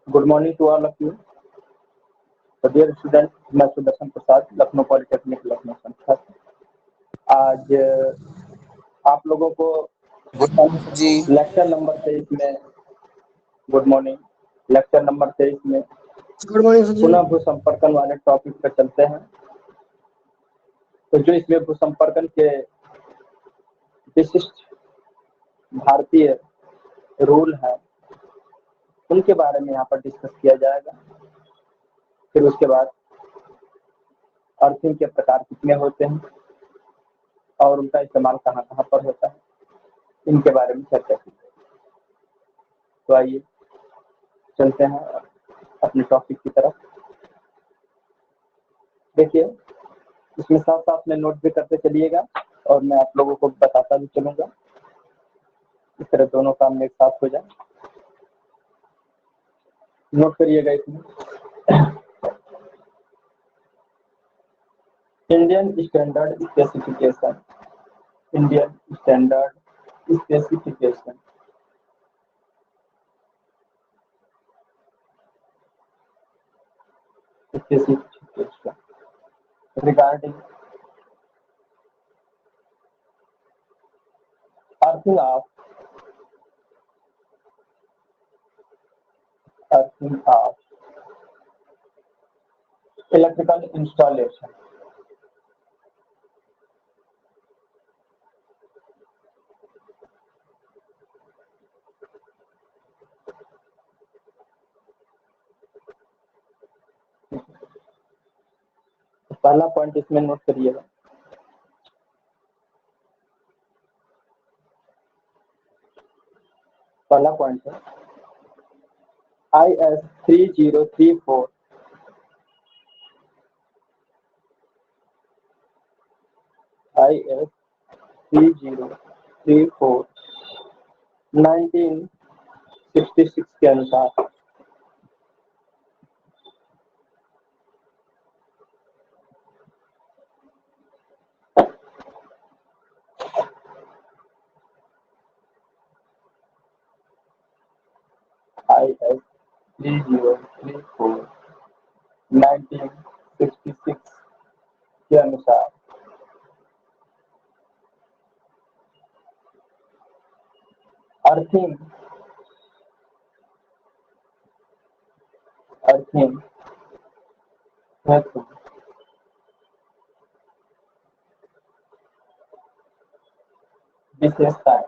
Good morning to all of you. So dear students, मैं सुदर्शन प्रसाद Lucknow polytechnic Lucknow संस्था से आज आप लोगों को गुड मॉर्निंग जी। लेक्चर नंबर 23 में गुड मॉर्निंग लेक्चर नंबर 23 में गुड मॉर्निंग सर जी। पुनः भूसंपर्कन वाले टॉपिक पर चलते हैं। तो जो इसमें भूसंपर्कन के विशिष्ट भारतीय रूल है उनके बारे में यहाँ पर डिस्कस किया जाएगा। फिर उसके बाद अर्थिंग के प्रकार कितने होते हैं और उनका इस्तेमाल कहाँ कहाँ पर होता है, इनके बारे में चर्चा की। तो आइए चलते हैं अपने टॉपिक की तरफ। देखिए, इसमें साथ साथ में नोट भी करते चलिएगा और मैं आप लोगों को बताता भी चलूंगा, इस तरह दोनों काम एक साथ हो जाए। नोट करिएगा इसमें Indian standard specification, Indian standard specification. regarding earthing of electrical installation. पहला पॉइंट इसमें नोट करिएगा। पहला पॉइंट है IS 3034 IS 3034 1966 के अनुसार IS 3034 1966 के अनुसार अर्थिंग हेतु विशेषताएं।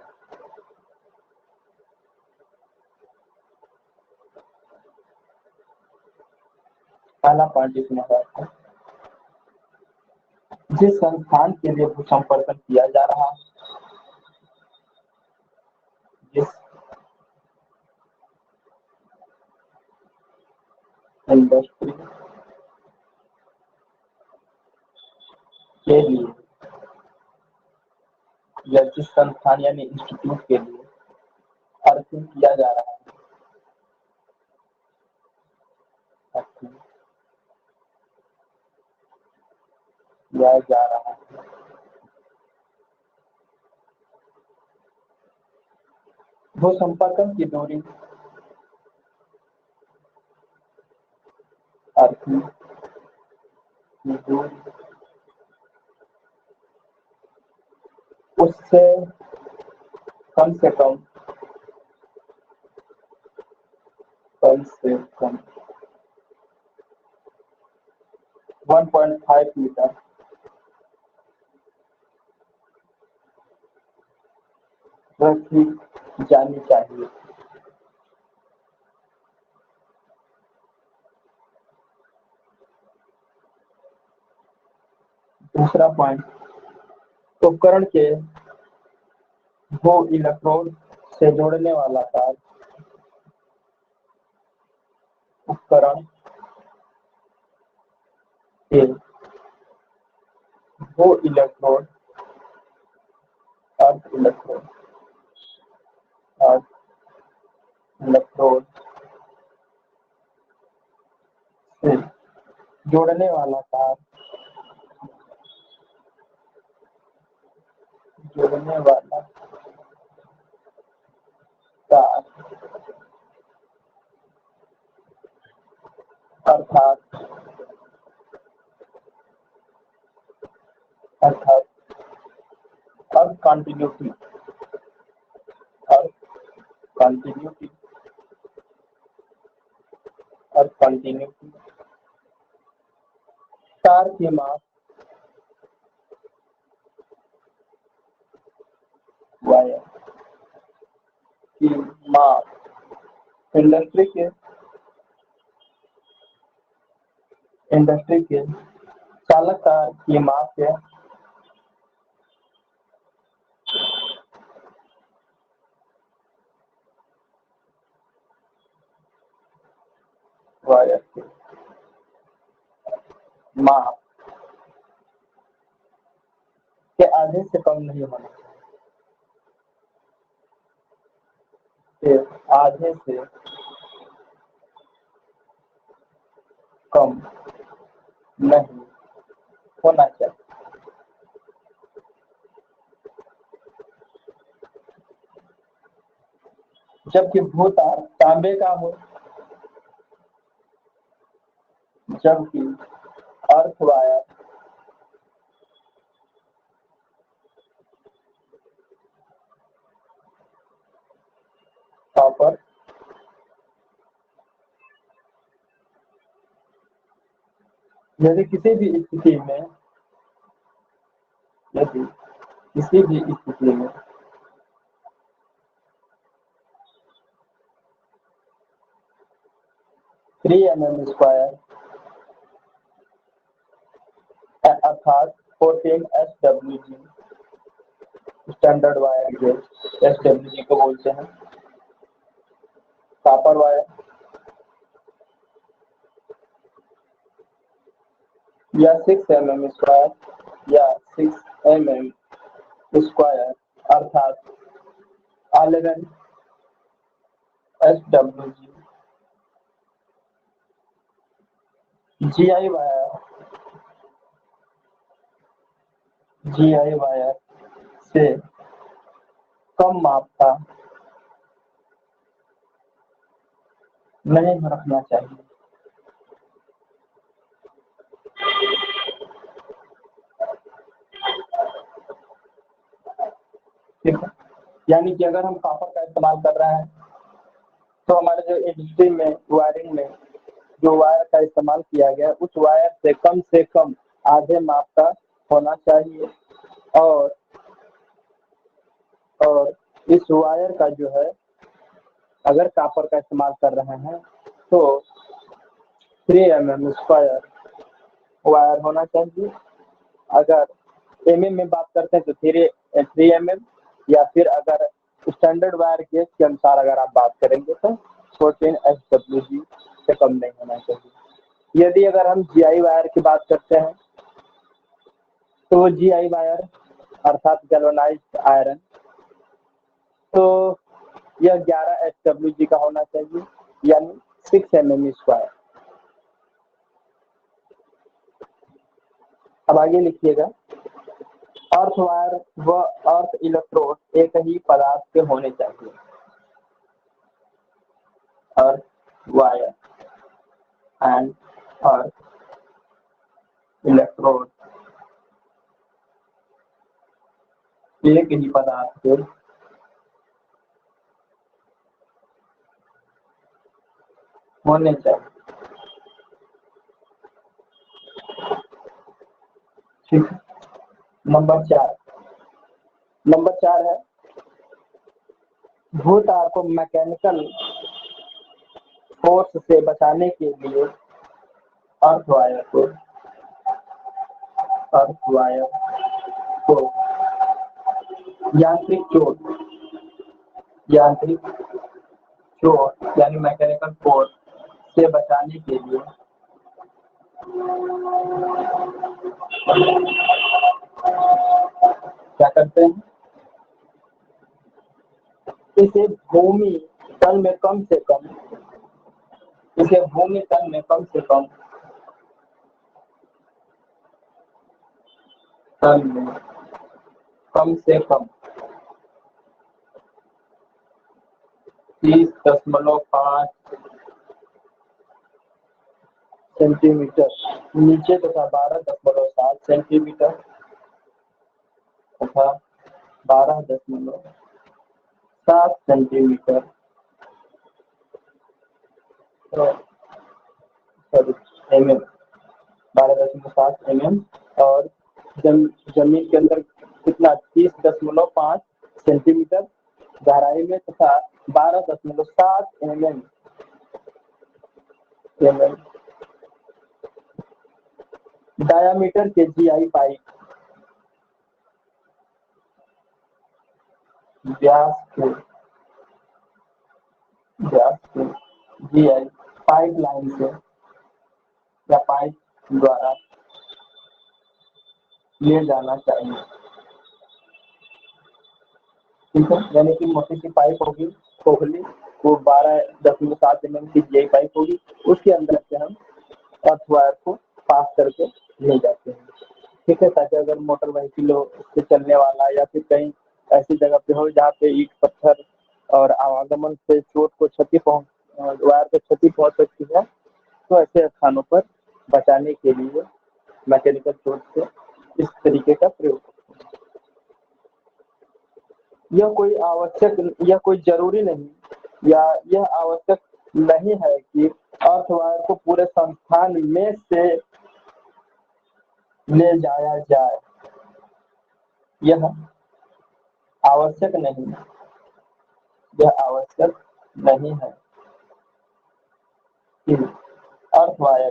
पहला पॉइंट इसमें है जिस संस्थान के लिए भूसंपर्कन किया जा रहा है, जिस इंडस्ट्री के लिए या जिस संस्थान यानी इंस्टीट्यूट के लिए अर्थिंग किया जा रहा है, अर्थिंग किया जा रहा है, भूसंपर्कन की दूरी अर्थिंग की दूरी उससे कम 1.5 मीटर रखी जानी चाहिए। दूसरा पॉइंट, उपकरण के वो इलेक्ट्रोड से जोड़ने वाला तार उपकरण के वो इलेक्ट्रोड अर्थ इलेक्ट्रोड से जोड़ने वाला तार अर्थात अर्थात अर्थ कंटिन्यूटी अर्थ कंटिन्यूटी अर्थ कंटिन्यूटी तार की माप वायर की माप इंडस्ट्री के चालक तार की माप है वायर के माप के आधे से कम नहीं होना चाहिए, आधे से कम नहीं होना चाहिए। जबकि भूतार तांबे का हो, जबकि अर्थ वायर कॉपर यदि किसी भी स्थिति में 3 mm स्क्वायर अर्थात 14 SWG standard wire gauge SWG को बोलते हैं। कॉपर वायर या 6 mm स्क्वायर या 6 mm स्क्वायर अर्थात 11 SWG GI वायर से कम माप का नहीं रखना चाहिए। ठीक है, यानी कि अगर हम कॉपर का इस्तेमाल कर रहे हैं तो हमारे जो इंडस्ट्री में वायरिंग में जो वायर का इस्तेमाल किया गया उस वायर से कम आधे माप का होना चाहिए और इस वायर का जो है अगर कॉपर का इस्तेमाल कर रहे हैं तो 3 mm स्क्वायर वायर होना चाहिए। अगर mm में बात करते हैं तो 3 mm या फिर अगर स्टैंडर्ड वायर गेज के अनुसार अगर आप बात करेंगे तो 14 SWG से कम नहीं होना चाहिए। यदि अगर हम GI वायर की बात करते हैं तो वो GI वायर अर्थात गैल्वेनाइज्ड आयरन तो यह 11 SWG का होना चाहिए यानी 6 mm स्क्वायर। अब आगे लिखिएगा, अर्थ वायर व अर्थ इलेक्ट्रोड एक ही पदार्थ के होने चाहिए। Earth wire and earth electrode एक ही पदार्थ के होने चाहिए। ठीक है, नंबर 4 है भूतार को मैकेनिकल फोर्स से बचाने के लिए अर्थ वायर को यांत्रिक चोट यानी मैकेनिकल फोर्स से बचाने के लिए क्या करते हैं, इसे भूमि तल में कम से कम 30.5 सेंटीमीटर नीचे तथा 12.7 सेंटीमीटर तथा 12.7 सेंटीमीटर mm 12.7 mm और जमीन के अंदर कितना 30.5 सेंटीमीटर गहराई में तथा 12.7 mm डायामीटर के जीआई पाइप व्यास के जीआई पाइप लाइन से या पाइप द्वारा ले जाना चाहिए। ठीक है, यानी कि मोटी सी पाइप होगी खोखली, वो 12.7 mm की जीआई पाइप होगी, उसके अंदर से हम अर्थ वायर को पास करके ले जाते हैं। ठीक है, ताकि अगर मोटर व्हीकल से चलने वाला या फिर कहीं ऐसी जगह पे हो जहाँ पे ईंट पत्थर और आवागमन से चोट को वायर को क्षति पहुंच सकती है, तो ऐसे स्थानों पर बचाने के लिए मैकेनिकल चोट से इस तरीके का प्रयोग। यह कोई जरूरी नहीं या यह आवश्यक नहीं है कि अर्थ वायर को पूरे संस्थान में से ले जाया जाए। यह आवश्यक नहीं है कि अर्थ वायर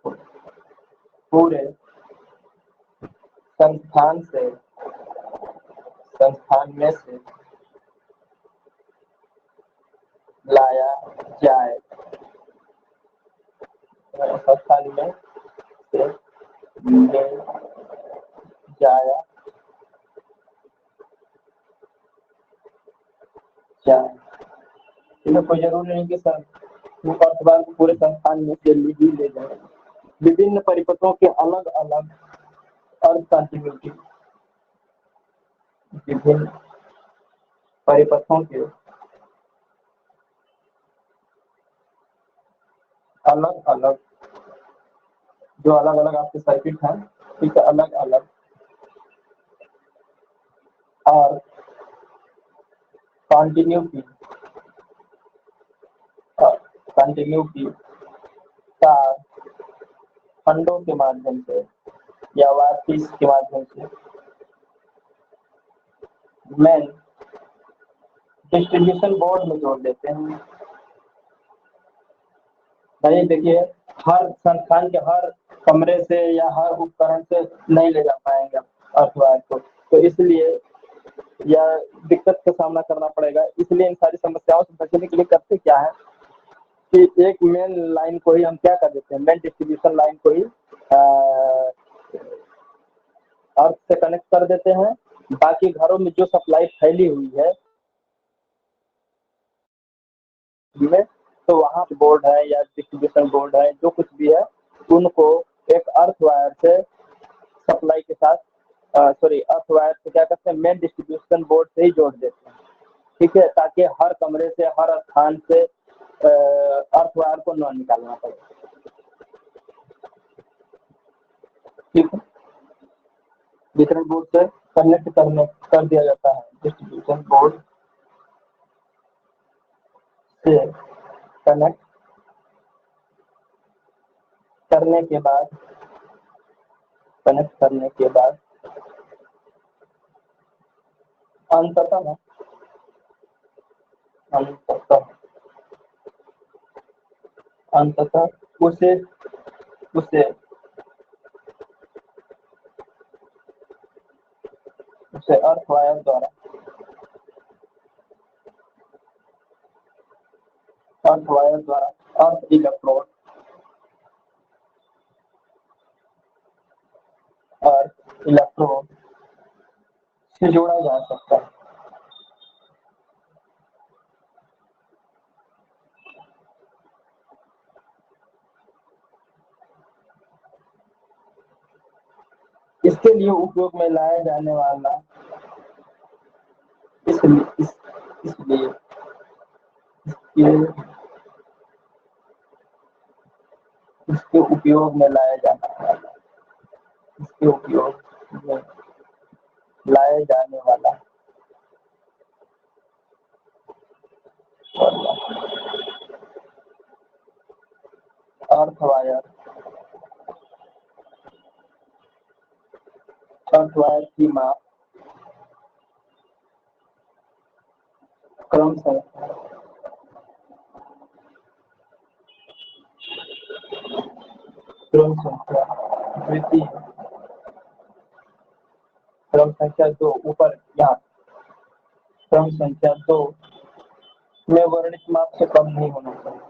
को पूरे संस्थान में से लाया जाए। संस्थान में से ले जाया जाए। इसमें कोई जरूरी नहीं कि अखबार को पूरे संस्थान में से ही ले जाए। विभिन्न परिपथों के अलग अलग अर्थ कंटिन्यूटी, विभिन्न परिपथों के अलग अलग जो अलग अलग आपके सर्किट हैं, ठीक है, अलग अलग और कंटिन्यूटी तार खंडों के माध्यम से या वायरपीस के माध्यम से मेन डिस्ट्रीब्यूशन बोर्ड में जोड़ देते हैं। भाई देखिए, हर संस्थान के हर कमरे से या हर उपकरण से नहीं ले जा पाएंगे अर्थ वायर को, तो इसलिए यह दिक्कत का सामना करना पड़ेगा। इसलिए इन सारी समस्याओं से बचने के लिए करते क्या है कि एक मेन लाइन को ही हम क्या कर देते हैं, मेन डिस्ट्रीब्यूशन लाइन को ही अर्थ से कनेक्ट कर देते हैं। बाकी घरों में जो सप्लाई फैली हुई है तो वहाँ बोर्ड है या डिस्ट्रीब्यूशन बोर्ड है, जो कुछ भी है, उनको एक अर्थ वायर से सप्लाई के साथ अर्थ वायर से क्या करते हैं, मेन डिस्ट्रीब्यूशन बोर्ड से ही जोड़ देते हैं। ठीक है, ताकि हर कमरे से हर स्थान से अर्थ वायर को न निकालना पड़े। ठीक है, वितरण बोर्ड से कनेक्ट कर दिया जाता है। डिस्ट्रीब्यूशन बोर्ड से कनेक्ट करने के बाद अंततः उसे अर्थ वायर द्वारा अर्थ इलेक्ट्रोड से जोड़ा जा सकता है। इसके लिए उपयोग में लाया जाने वाला इसलिए इसके उपयोग में लाया जाने वाला, इसके उपयोग में लाया जाने वाला अर्थवायर, अर्थवायर की माप क्रम संख्या द्वितीय क्रम संख्या 2 ऊपर यहाँ क्रम संख्या 2 में वर्णित माप से कम नहीं होना चाहिए।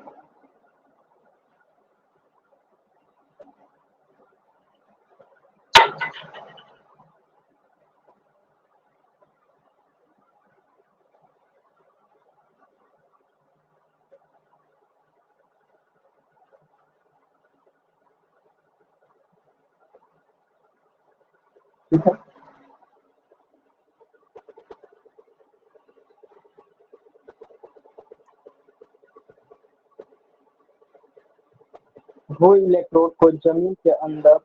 ठीक है, वो इलेक्ट्रोड को जमीन के अंदर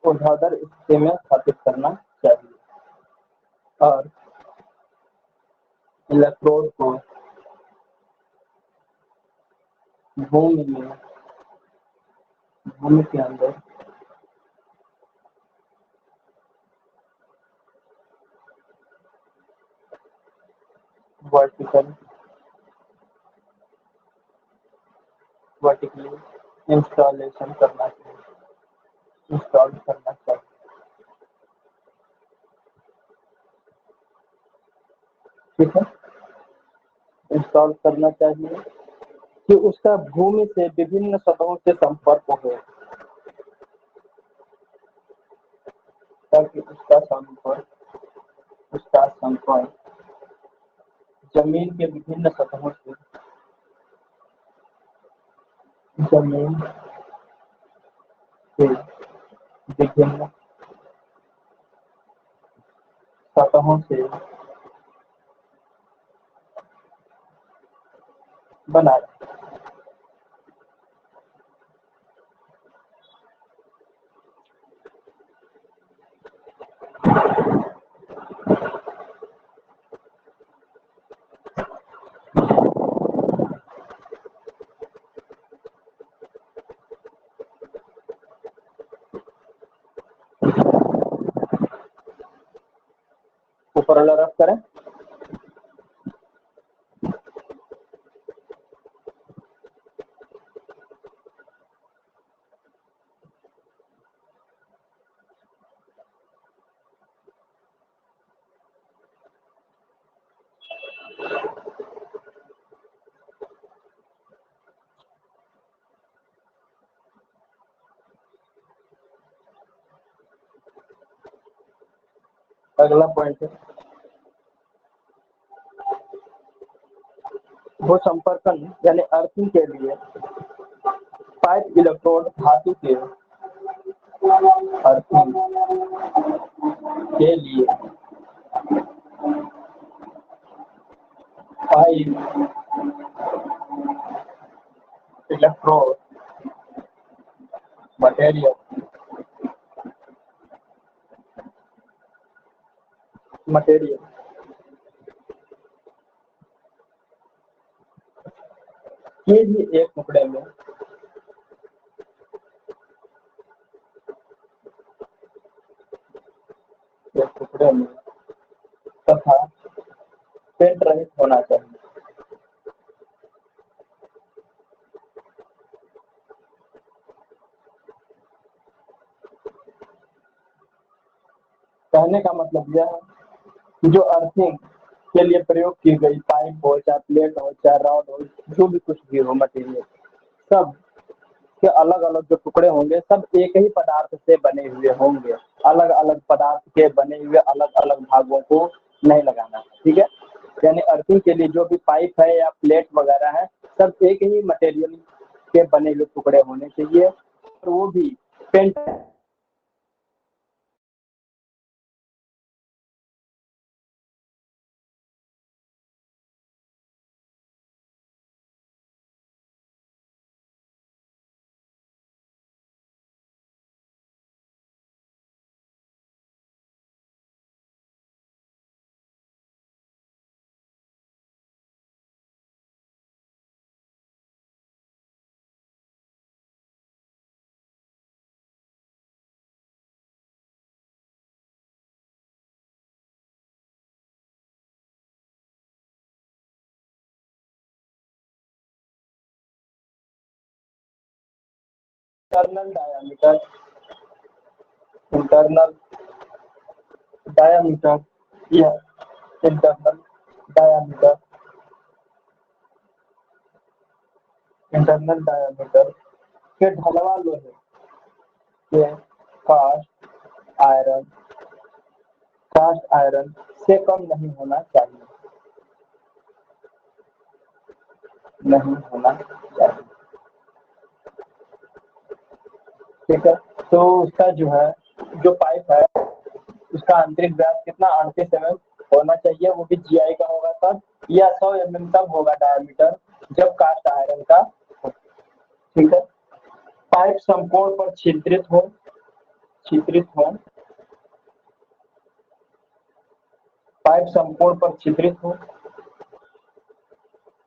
ऊर्ध्वाधर स्थिति में स्थापित करना चाहिए और इलेक्ट्रोड को भूमि के अंदर वर्टिकली इंस्टॉल करना चाहिए। ठीक है, इंस्टॉल करना चाहिए कि उसका भूमि से विभिन्न सतहों से संपर्क हो, ताकि उसका संपर्क जमीन के विभिन्न सतहों से विभिन्न सतहों से बना रहे। ऊपर वाला रफ करें, अगला पॉइंट है वो संपर्कन यानी अर्थिंग के लिए पाइप इलेक्ट्रोड धातु के अर्थिंग के लिए पाइप इलेक्ट्रोड मटेरियल ये भी एक टुकड़े में तथा पेंट रहित होना चाहिए। कहने का मतलब यह है कि जो अर्थिंग के लिए प्रयोग की गई पाइप हो, चाहे प्लेट हो, चाहे रॉड हो, जो भी कुछ भी हो मटेरियल, सब के अलग अलग जो टुकड़े होंगे सब एक ही पदार्थ से बने हुए होंगे। अलग अलग पदार्थ के बने हुए अलग अलग भागों को नहीं लगाना। ठीक है, यानी अर्थिंग के लिए जो भी पाइप है या प्लेट वगैरह है सब एक ही मटेरियल के बने हुए टुकड़े होने चाहिए और वो भी paint internal diameter, internal diameter या इंटरनल डायामीटर, इंटरनल डायामीटर के ढलवा लोहे के कास्ट आयरन से कम नहीं होना चाहिए, नहीं होना चाहिए। ठीक है, तो उसका जो है जो पाइप है उसका आंतरिक व्यास कितना 38 mm होना चाहिए, वो भी जीआई का होगा तब, या 100 mm तब होगा डायमीटर जब कास्ट आयरन का। ठीक है, पाइप समकोण पर छिद्रित हो, पाइप समकोण पर छिद्रित हो,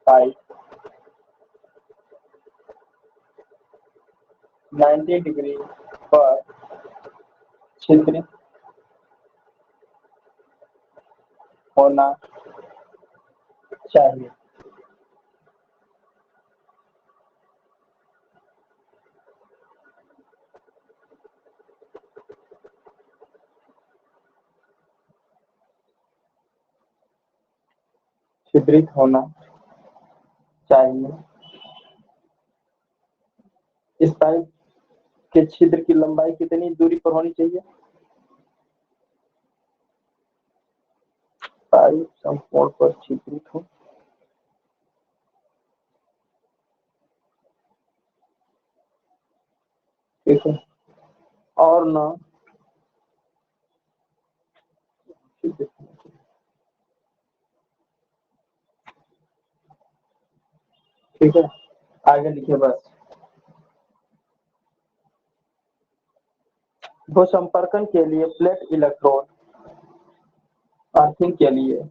पाइप 90 डिग्री पर छिद्रित होना चाहिए। छिद्रित होना चाहिए। इस पाइप के छिद्र की लंबाई कितनी दूरी पर होनी चाहिए? पाइप समकोण पर छिद्रित हो, ठीक है, और ना ठीक है, आगे लिखिए बस। भू संपर्कन के लिए प्लेट इलेक्ट्रोड, अर्थिंग के लिए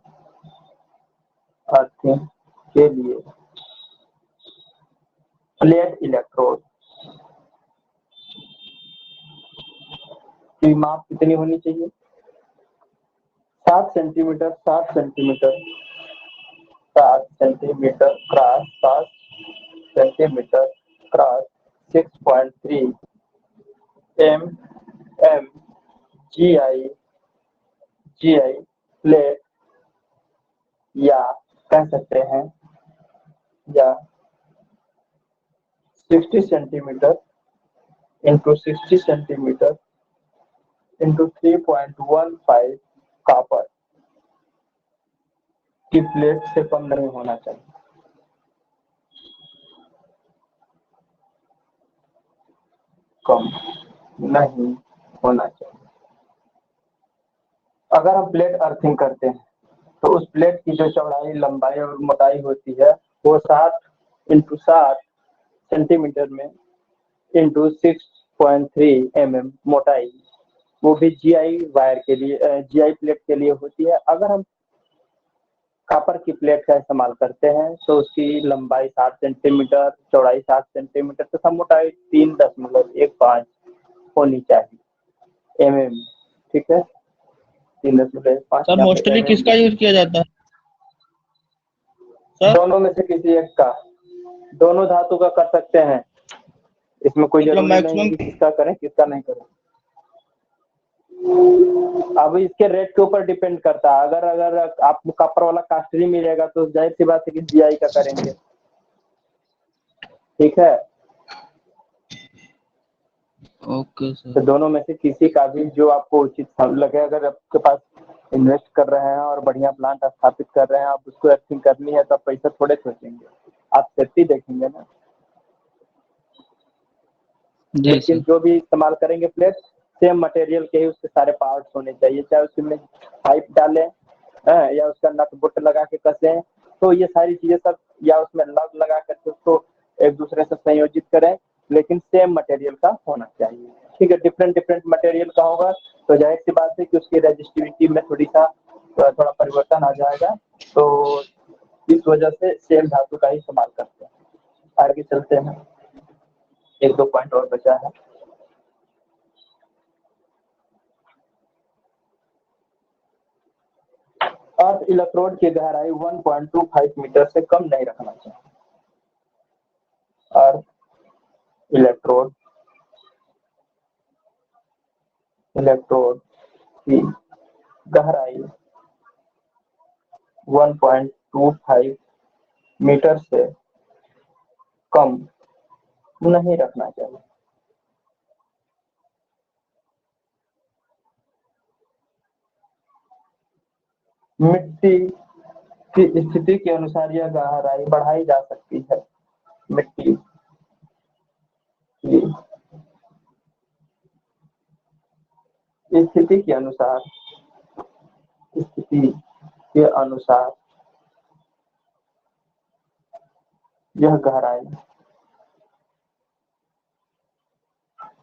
प्लेट इलेक्ट्रोड की माप कितनी होनी चाहिए? 7 centimetre, 7 centimetre, 7 centimetre cross 7 centimetre cross 6.3 mm GI plate, या कह सकते हैं या 60 centimetre into 60 centimetre into 3.15 copper की प्लेट से कम नहीं होना चाहिए, कम नहीं होना चाहिए। अगर हम प्लेट अर्थिंग करते हैं तो उस प्लेट की जो चौड़ाई, लंबाई और मोटाई होती है वो 7 इंटू 7 सेंटीमीटर में इंटू 6.3 mm मोटाई, वो भी जीआई वायर के लिए, जीआई प्लेट के लिए होती है। अगर हम कॉपर की प्लेट का इस्तेमाल करते हैं तो उसकी लंबाई 7 सेंटीमीटर, चौड़ाई 7 सेंटीमीटर तथा मोटाई 3.15 होनी चाहिए mm। ठीक है, 3.15। सर मोस्टली किसका यूज किया जाता है सर? दोनों में से किसी एक का, दोनों धातु का कर सकते हैं, इसमें कोई मतलब जरूरी नहीं मैक्सिमम कि किसका करें किसका नहीं करें। अब इसके रेट के ऊपर डिपेंड करता है। अगर आपको कॉपर वाला कास्टरी मिलेगा तो जाहिर सी बात है कि जीआई का करेंगे। ठीक है, ओके तो सर। दोनों में से किसी का भी जो आपको उचित लगे। अगर आपके पास इन्वेस्ट कर रहे हैं और बढ़िया प्लांट स्थापित कर रहे हैं, आप उसको अर्थिंग करनी है तो आप पैसा थोड़े सोचेंगे, आप सेफ्टी देखेंगे ना। लेकिन जो भी इस्तेमाल करेंगे प्लेट, सेम मटेरियल के ही उसके सारे पार्ट्स होने चाहिए, चाहे उसमें पाइप डालें या उसका नट बोल्ट लगा के कसें, तो ये सारी चीजें सब, या उसमें लग लगा करके उसको एक दूसरे से संयोजित करें, लेकिन सेम मटेरियल का होना चाहिए। ठीक है, डिफरेंट डिफरेंट मटेरियल का होगा तो जाहिर सी बात है कि उसकी रेजिस्टिविटी में थोड़ा परिवर्तन आ जाएगा, तो इस वजह से सेम धातु का ही इस्तेमाल करते हैं। आगे चलते हैं, 1-2 पॉइंट और बचा है। अर्थ इलेक्ट्रोड की गहराई 1.25 मीटर से कम नहीं रखना चाहिए। अर्थ इलेक्ट्रोड इलेक्ट्रोड की गहराई 1.25 मीटर से कम नहीं रखना चाहिए। मिट्टी की स्थिति के अनुसार यह गहराई बढ़ाई जा सकती है। मिट्टी की स्थिति के अनुसार यह गहराई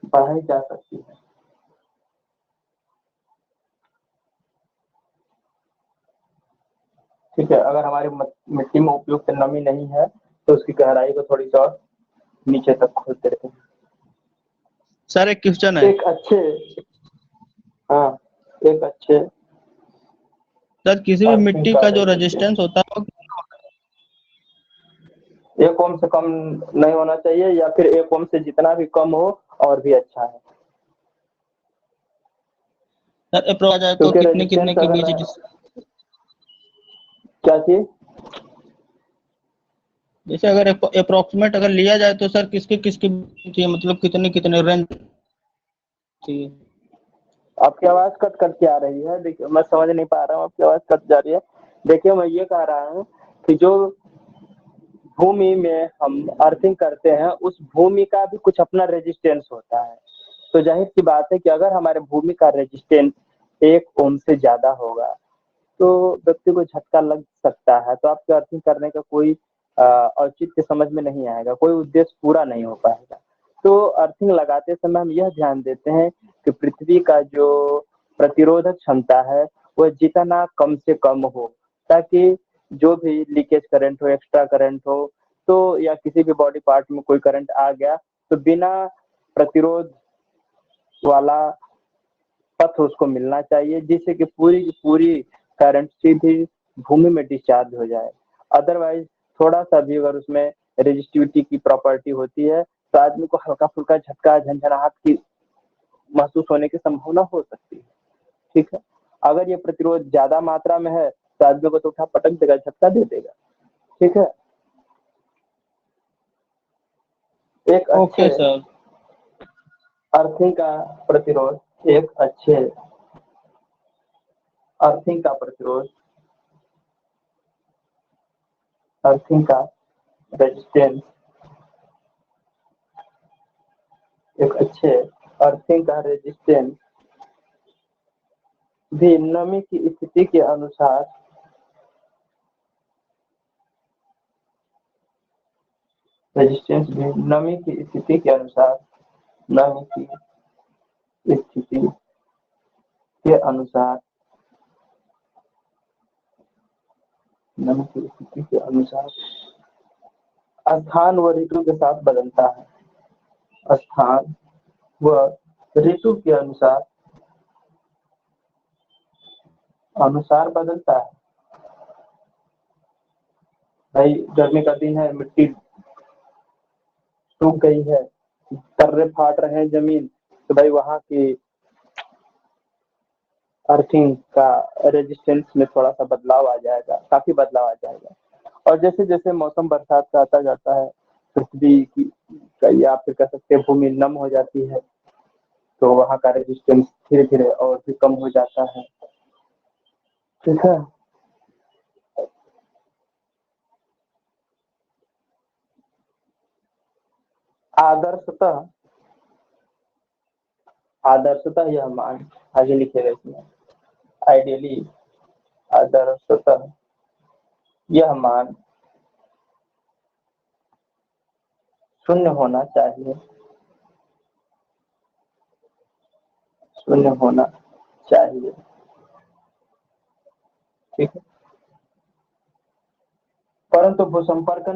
बढ़ाई जा सकती है। ठीक है, अगर हमारी मिट्टी में उपयुक्त नमी नहीं है तो उसकी गहराई को थोड़ी सी और नीचे तक खोद देते हैं। सर एक क्वेश्चन है। एक अच्छे सर किसी भी मिट्टी का जो रेजिस्टेंस होता है वो 1 ओम से कम नहीं होना चाहिए, या फिर 1 ओम से जितना भी कम हो और भी अच्छा है। सर अप्रोच आ जाए तो कितने के बीच क्या चीज? जैसे अगर अप्रोक्सीमेट अगर लिया जाए तो सर किसके चाहिए, मतलब कितने रेंज चाहिए? आपकी आवाज कट के आ रही है, देखिए मैं समझ नहीं पा रहा हूँ, आपकी आवाज कट जा रही है। देखिए मैं ये कह रहा हूँ कि जो भूमि में हम अर्थिंग करते हैं उस भूमि का भी कुछ अपना रेजिस्टेंस होता है। तो जाहिर सी बात है कि अगर हमारे भूमि का रेजिस्टेंस 1 ओम से ज्यादा होगा तो व्यक्ति को झटका लग सकता है, तो आपके अर्थिंग करने का कोई औचित्य समझ में नहीं आएगा, कोई उद्देश्य पूरा नहीं हो पाएगा। तो अर्थिंग लगाते समय हम यह ध्यान देते हैं कि पृथ्वी का जो प्रतिरोधक क्षमता है वह जितना कम से कम हो, ताकि जो भी लीकेज करंट हो, एक्स्ट्रा करंट हो, तो या किसी भी बॉडी पार्ट में कोई करंट आ गया तो बिना प्रतिरोध वाला पथ उसको मिलना चाहिए, जिससे कि पूरी की पूरी करंट सीधी भूमि में डिस्चार्ज हो जाए। अदरवाइज थोड़ा सा भी अगर उसमें रेजिस्टिविटी की प्रॉपर्टी होती है तो आदमी को हल्का फुल्का झटका, झंझनाहट की महसूस होने की संभावना हो सकती है। ठीक है, अगर ये प्रतिरोध ज्यादा मात्रा में है तो आदमी को तो उठा पटक देगा, झटका दे देगा। ठीक है, एक अच्छे सर अर्थिंग का प्रतिरोध, एक अच्छे अर्थिंग का प्रतिरोध, अर्थिंग का रेजिस्टेंस, एक अच्छे अर्थिंग का रेजिस्टेंस भी नमी की स्थिति के अनुसार रेजिस्टेंस भी नमी की स्थिति के अनुसार नमी की स्थिति के अनुसार नमी की स्थिति के अनुसार स्थान व ऋतु के साथ बदलता है। स्थान व ऋतु के अनुसार बदलता है। भाई गर्मी का दिन है, मिट्टी सूख गई है, तर्रे फाट रहे हैं जमीन, तो भाई वहां की अर्थिंग का रेजिस्टेंस में थोड़ा सा बदलाव आ जाएगा, काफी बदलाव आ जाएगा। और जैसे जैसे मौसम बरसात का आता जाता है, पृथ्वी की या फिर कह सकते हैं भूमि नम हो जाती है, तो वहां का रेजिस्टेंस धीरे धीरे और भी कम हो जाता है। ठीक है, आदर्शतः यह मान आगे लिखेगा इसमें, आइडियली आदर्शतः यह मान 0 होना चाहिए, 0 होना चाहिए। ठीक है, परंतु भूसंपर्कन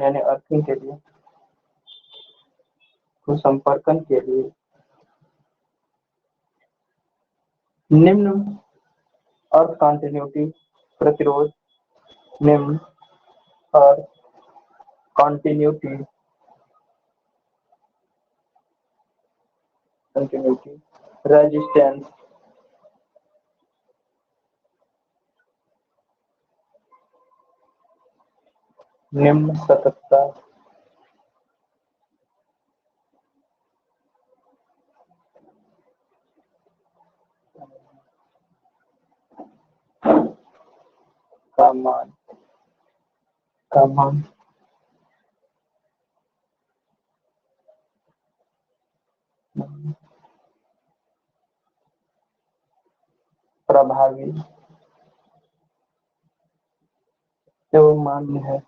यानी अर्थिंग के लिए, भूसंपर्कन के लिए निम्न अर्थ कॉन्टिन्यूटी प्रतिरोध, निम्न अर्थ कॉन्टिन्यूटी कंटिन्यूटी, रेजिस्टेंस, निम्न सततता, का मान प्रभावी एवं मान्य है,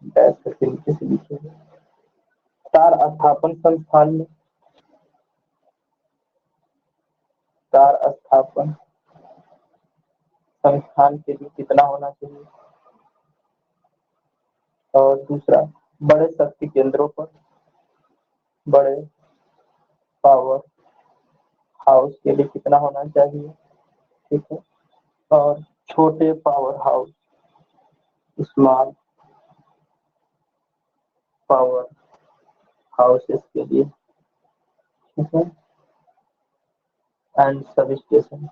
डैश करके नीचे से लिखिएगा। तार स्थापन संस्थान में, तार स्थापन संस्थान के लिए कितना होना चाहिए। और दूसरा, बड़े शक्ति केंद्रों पर, बड़े पावर हाउस के लिए कितना होना चाहिए, ठीक है। और छोटे power house, small power houses के लिए, ठीक है। एंड सब स्टेशन,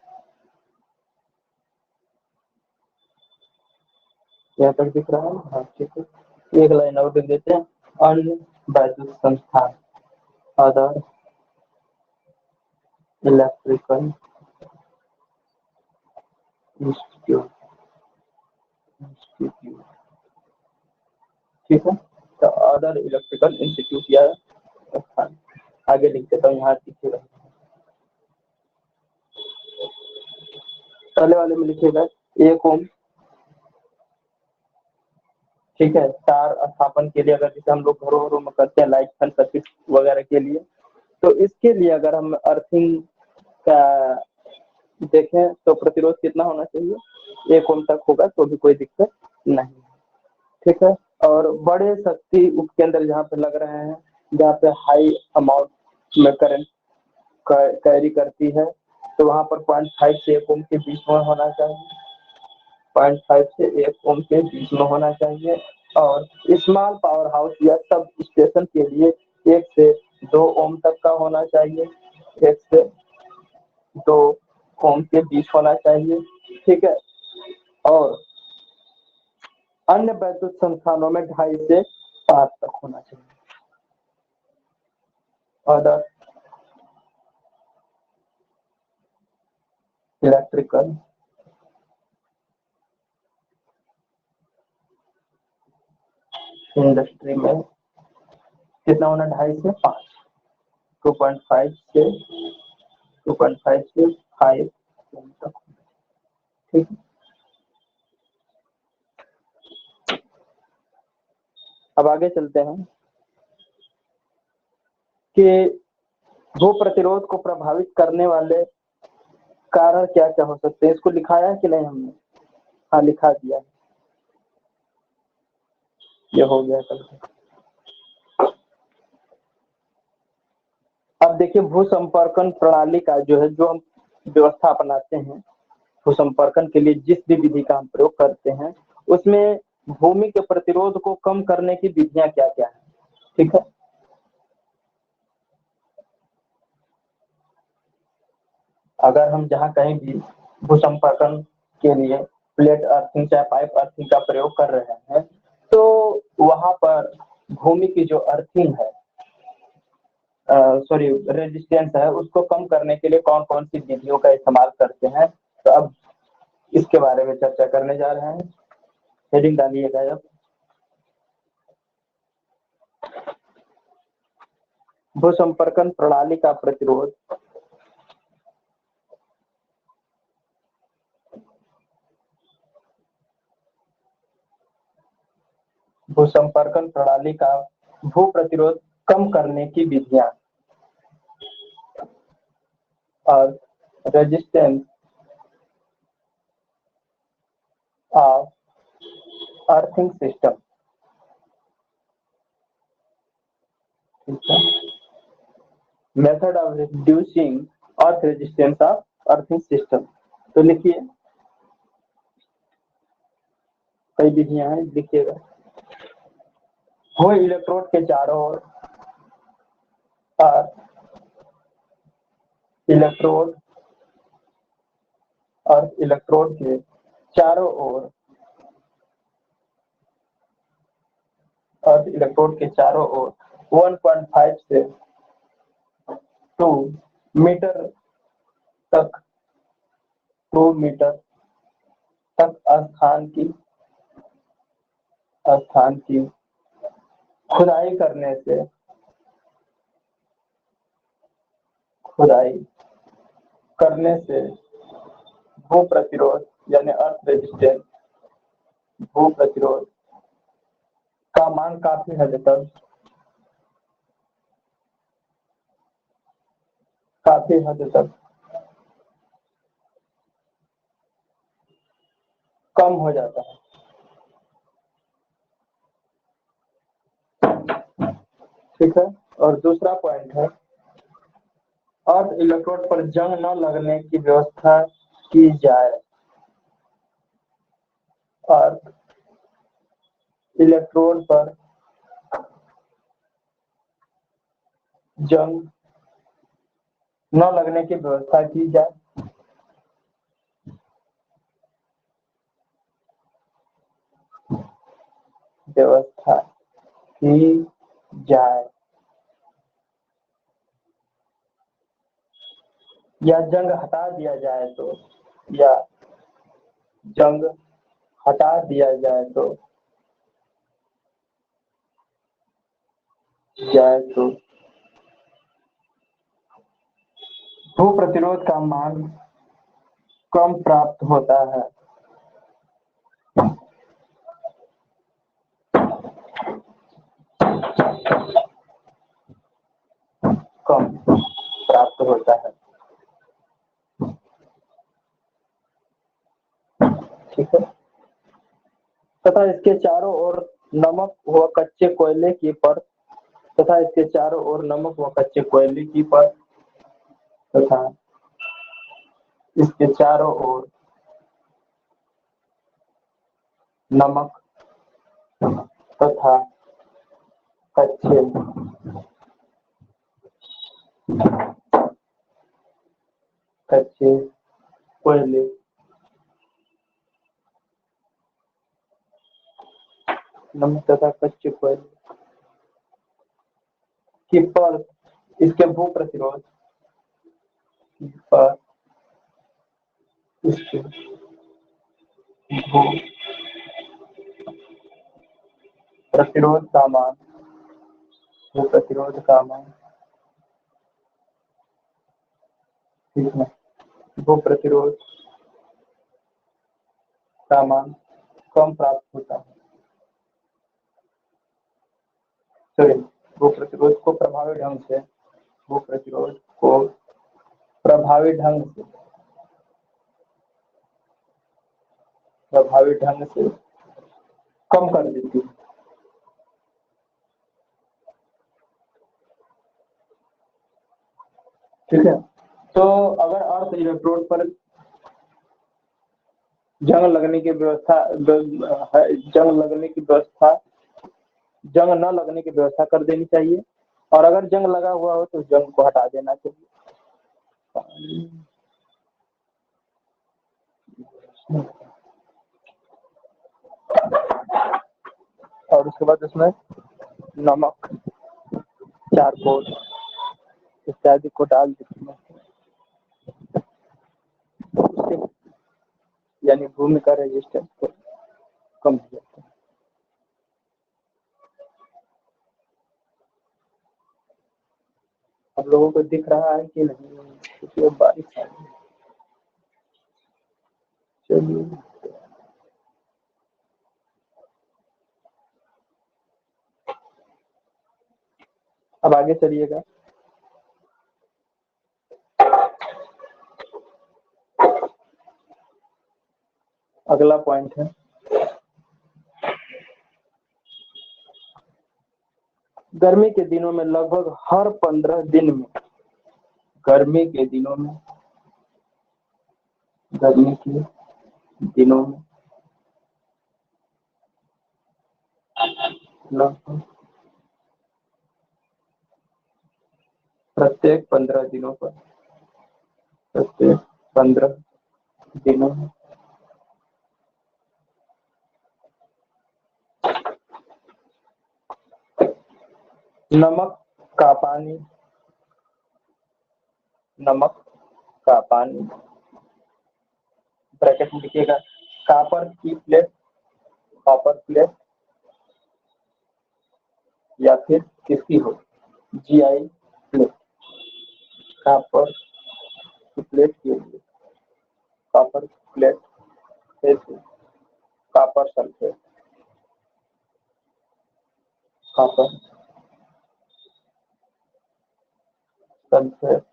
यहाँ तक दिख रहा है। हाँ, ठीक है। एक लाइन और लिख देते हैं, अन्य वैद्युत संस्थान, अदर इलेक्ट्रिकल इंस्टीट्यूट, ठीक है। तो अदर इलेक्ट्रिकल इंस्टीट्यूट या संस्थान, आगे लिख देता हूँ, यहाँ लिखिएगा। पहले वाले में लिखिएगा 1 ओम, ठीक है। तार स्थापन के लिए अगर जैसे हम लोग घरों में करते हैं लाइट फैन सर्किट वगैरह के लिए, तो इसके लिए अगर हम अर्थिंग का देखें तो प्रतिरोध कितना होना चाहिए, 1 ओम तक होगा तो भी कोई दिक्कत नहीं, ठीक है। और बड़े शक्ति उपकेंद्र जहाँ पे लग रहे हैं, जहाँ पे हाई अमाउंट में करंट कैरी करती है, तो वहाँ पर 0.5 से 1 ओम के बीच में होना चाहिए, 0.5 से 1 ओम के बीच में होना चाहिए। और स्मॉल पावर हाउस या सब स्टेशन के लिए 1 से 2 ओम तक का होना चाहिए, 1 से 2 ओम के बीच होना चाहिए, ठीक है। और अन्य वैद्युत संस्थानों में 2.5 से 5 तक होना चाहिए। अदर इलेक्ट्रिकल इंडस्ट्री में कितना होना, 2.5 से 5, 2.5 से 5 तक, ठीक है। अब आगे चलते हैं कि भू प्रतिरोध को प्रभावित करने वाले कारण क्या क्या हो सकते हैं। इसको लिखाया है कि नहीं हमने? हाँ, लिखा दिया है, ये हो गया कल। अब देखिए, भू संपर्कन प्रणाली का जो है, जो हम व्यवस्था अपनाते हैं भू संपर्कन के लिए, जिस भी विधि का हम प्रयोग करते हैं, उसमें भूमि के प्रतिरोध को कम करने की विधियां क्या क्या है, ठीक है। अगर हम जहाँ कहीं भी भू संपर्कन के लिए प्लेट अर्थिंग चाहे पाइप अर्थिंग का प्रयोग कर रहे हैं, तो वहां पर भूमि की जो अर्थिंग है, सॉरी रेजिस्टेंस है, उसको कम करने के लिए कौन कौन सी विधियों का इस्तेमाल करते हैं, तो अब इसके बारे में चर्चा करने जा रहे हैं। हेडिंग डालिएगा अब, भू संपर्कन प्रणाली का प्रतिरोध भू संपर्कन प्रणाली का भू प्रतिरोध कम करने की विधियां, और resistance of earthing system, method of reducing earth resistance of earthing system. तो लिखिए, कई विधियां हैं, लिखिएगा। वो इलेक्ट्रोड के चारों ओर इलेक्ट्रोड और इलेक्ट्रोड के चारों ओर इलेक्ट्रोड के चारों ओर 1.5 से 2 मीटर तक 2 मीटर तक स्थान की खुदाई करने से भू प्रतिरोध यानी अर्थ रेजिस्टेंस भू प्रतिरोध का मान काफी हद तक कम हो जाता है। ठीक है। और दूसरा पॉइंट है अर्थ इलेक्ट्रोड पर जंग न लगने की व्यवस्था की जाए। अर्थ इलेक्ट्रोड पर जंग न लगने की व्यवस्था की जाए। या जंग हटा दिया जाए तो भू प्रतिरोध का मान कम प्राप्त होता है। ठीक है। तथा इसके चारों ओर नमक व कच्चे कोयले की परत तथा इसके चारों ओर नमक व कच्चे कोयले की परत तथा इसके चारों ओर नमक तथा कच्चे कोयले नमक तथा कच्चे कोयले की परत इसके भू प्रतिरोध पर इसके भू प्रतिरोध का मान ठीक है। भू प्रतिरोध का मान कम प्राप्त होता है। सॉरी, भू प्रतिरोध को प्रभावी ढंग से कम कर देती है। ठीक है। तो अगर अर्थ इलेक्ट्रोड पर जंग न लगने की व्यवस्था कर देनी चाहिए और अगर जंग लगा हुआ हो तो जंग को हटा देना चाहिए। और उसके बाद उसमें नमक, चारकोल इत्यादि को डाल देते हैं, यानी भूमि का रेजिस्टेंस को कम हो जाता है। आप लोगों को दिख रहा है कि नहीं? क्योंकि बारिश आ रही है। चलिए, अब आगे चलिएगा। अगला पॉइंट है गर्मी के दिनों में लगभग हर 15 दिन में लगभग प्रत्येक 15 दिनों पर, प्रत्येक 15 दिनों में नमक का पानी, नमक का पानी ब्रैकेट में लिखिएगा, कॉपर की प्लेट, कॉपर प्लेट या फिर किसकी हो, GI प्लेट, कॉपर की प्लेट के लिए कॉपर प्लेट है, कॉपर सल्फेट, कॉपर सल्फेट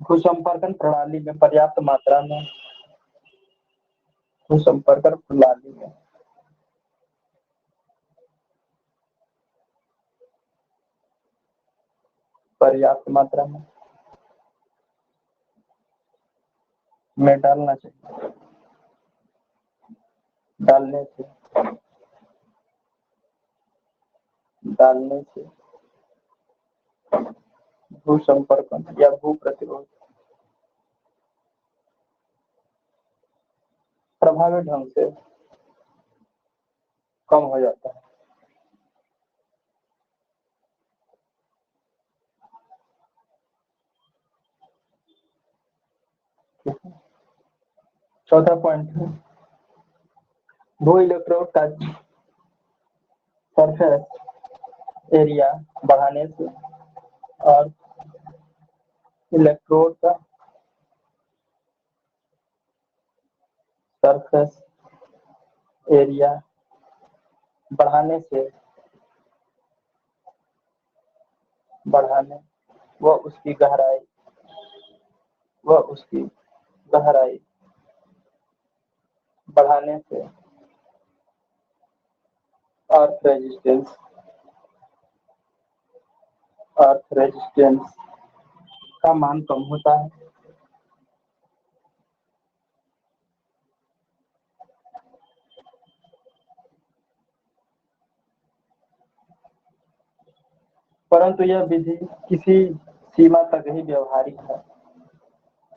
भूसंपर्कन प्रणाली में पर्याप्त मात्रा में, भूसंपर्कन प्रणाली में पर्याप्त मात्रा में डालना चाहिए, डालने से भूसंपर्कन या भू प्रतिरोध प्रभावी ढंग से कम हो जाता है। चौथा पॉइंट है भू इलेक्ट्रोड का सरफेस एरिया बढ़ाने से और इलेक्ट्रोड का सरफेस एरिया बढ़ाने से वह उसकी गहराई बढ़ाने से अर्थ रेजिस्टेंस का मान कम होता है। परंतु यह विधि किसी सीमा तक ही व्यवहारिक है,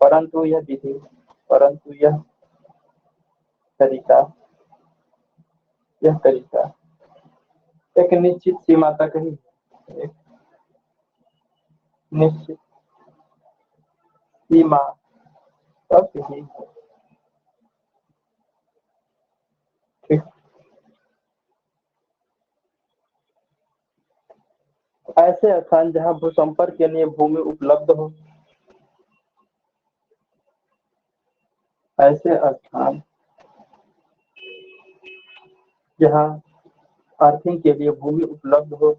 परंतु यह तरीका एक निश्चित सीमा तक ही, एक निश्चित सीमा तक ही, ठीक। ऐसे स्थान जहां भूसंपर्क के लिए भूमि उपलब्ध हो, ऐसे स्थान जहां अर्थिंग के लिए भूमि उपलब्ध हो,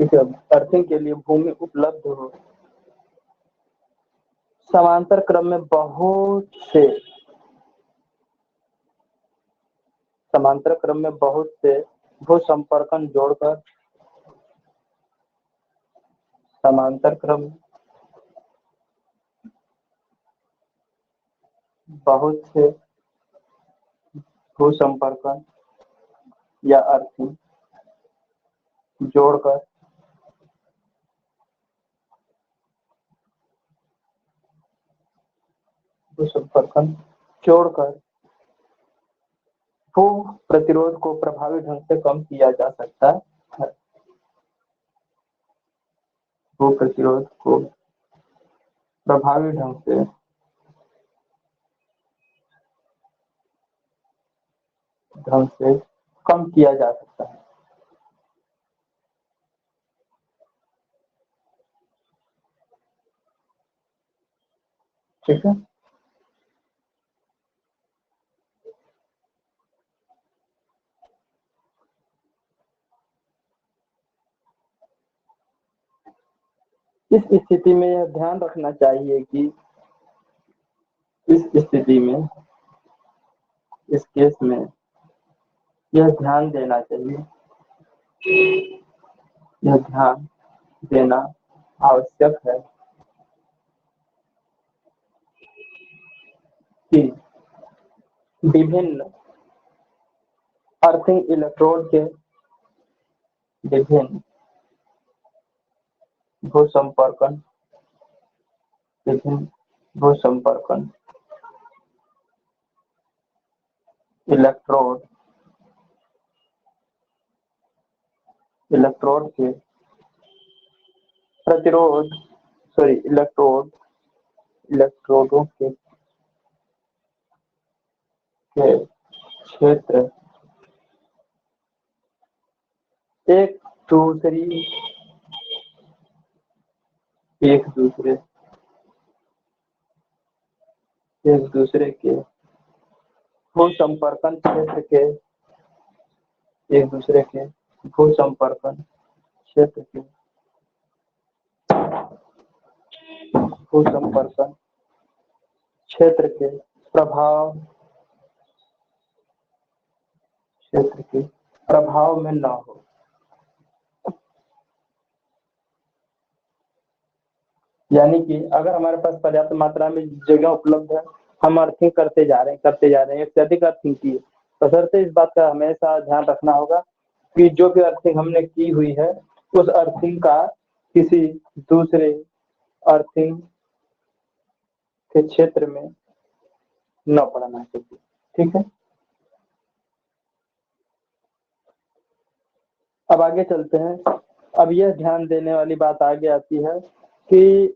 ठीक है, अर्थिंग के लिए भूमि उपलब्ध हो, समांतर क्रम में बहुत से भूसंपर्कन जोड़कर, समांतर क्रम में बहुत से भूसंपर्कन या अर्थिंग जोड़कर भू प्रतिरोध को प्रभावी ढंग से कम किया जा सकता है। भू प्रतिरोध को प्रभावी ढंग से कम किया जा सकता है। ठीक है, इस स्थिति में यह ध्यान रखना चाहिए कि इस केस में यह ध्यान देना चाहिए, यह ध्यान देना आवश्यक है कि विभिन्न अर्थिंग इलेक्ट्रोड के विभिन्न भूसंपर्कन इलेक्ट्रोड के प्रतिरोध इलेक्ट्रोडों के क्षेत्र एक दूसरे के भूसंपर्कन क्षेत्र के प्रभाव में न हो। यानी कि अगर हमारे पास पर्याप्त मात्रा में जगह उपलब्ध है, हम अर्थिंग करते जा रहे हैं, एक से अधिक अर्थिंग की है, बशर्ते इस बात का हमेशा ध्यान रखना होगा कि जो भी अर्थिंग हमने की हुई है उस अर्थिंग का किसी दूसरे अर्थिंग के क्षेत्र में न पड़ना चाहिए। ठीक है, अब आगे चलते हैं। अब यह ध्यान देने वाली बात आगे आती है कि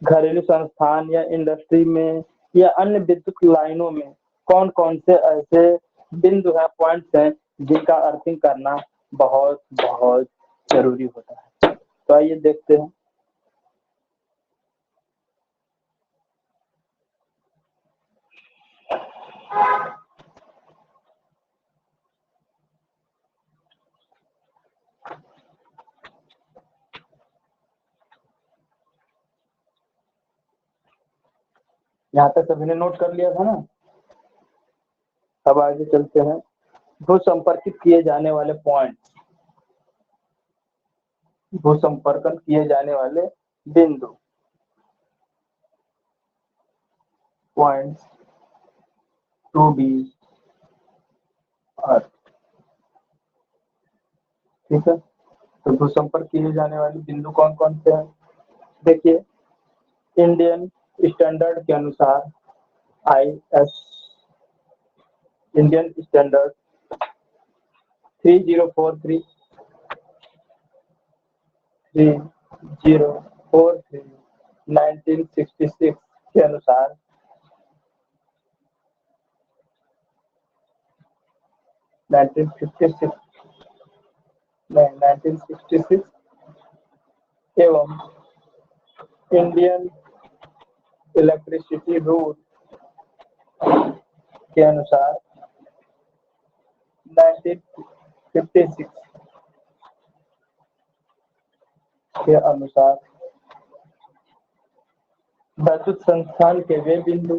घरेलू संस्थान या इंडस्ट्री में या अन्य विद्युत लाइनों में कौन कौन से ऐसे बिंदु हैं, पॉइंट्स हैं जिनका अर्थिंग करना बहुत बहुत जरूरी होता है। तो आइए देखते हैं। यहाँ तक सभी ने नोट कर लिया था ना। अब आगे चलते हैं। भूसंपर्कित किए जाने वाले पॉइंट, भूसंपर्कन किए जाने वाले बिंदु, पॉइंट्स टू बी अर्थ। ठीक है, तो भूसंपर्क किए जाने वाले बिंदु कौन कौन से हैं? देखिए, इंडियन स्टैंडर्ड के अनुसार IS इंडियन स्टैंडर्ड 3043 1966 के अनुसार 1966 एवं इंडियन इलेक्ट्रिसिटी रूल के अनुसार 1956 के अनुसार वैद्युत संस्थान के वे बिंदु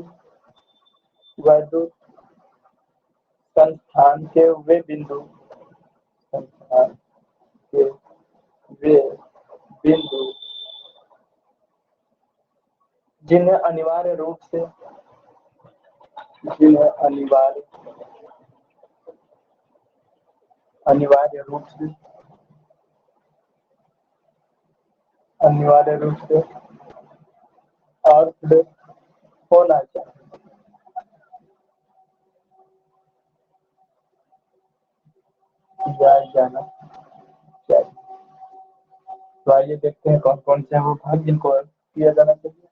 जिन्हें अनिवार्य रूप से अर्थ होना जाना चाहिए। तो आइए देखते हैं कौन कौन से वो भाग जिनको किया जाना चाहिए।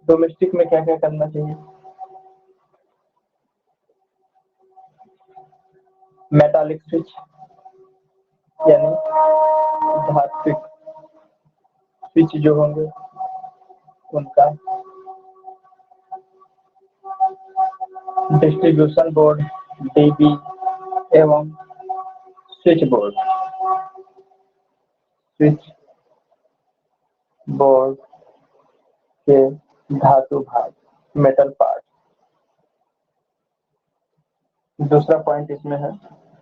डोमेस्टिक में क्या क्या करना चाहिए? मेटालिक स्विच यानी धात्विक स्विच जो होंगे उनका, डिस्ट्रीब्यूशन बोर्ड DB एवं स्विच बोर्ड के धातु भाग मेटल पार्ट, दूसरा पॉइंट इसमें है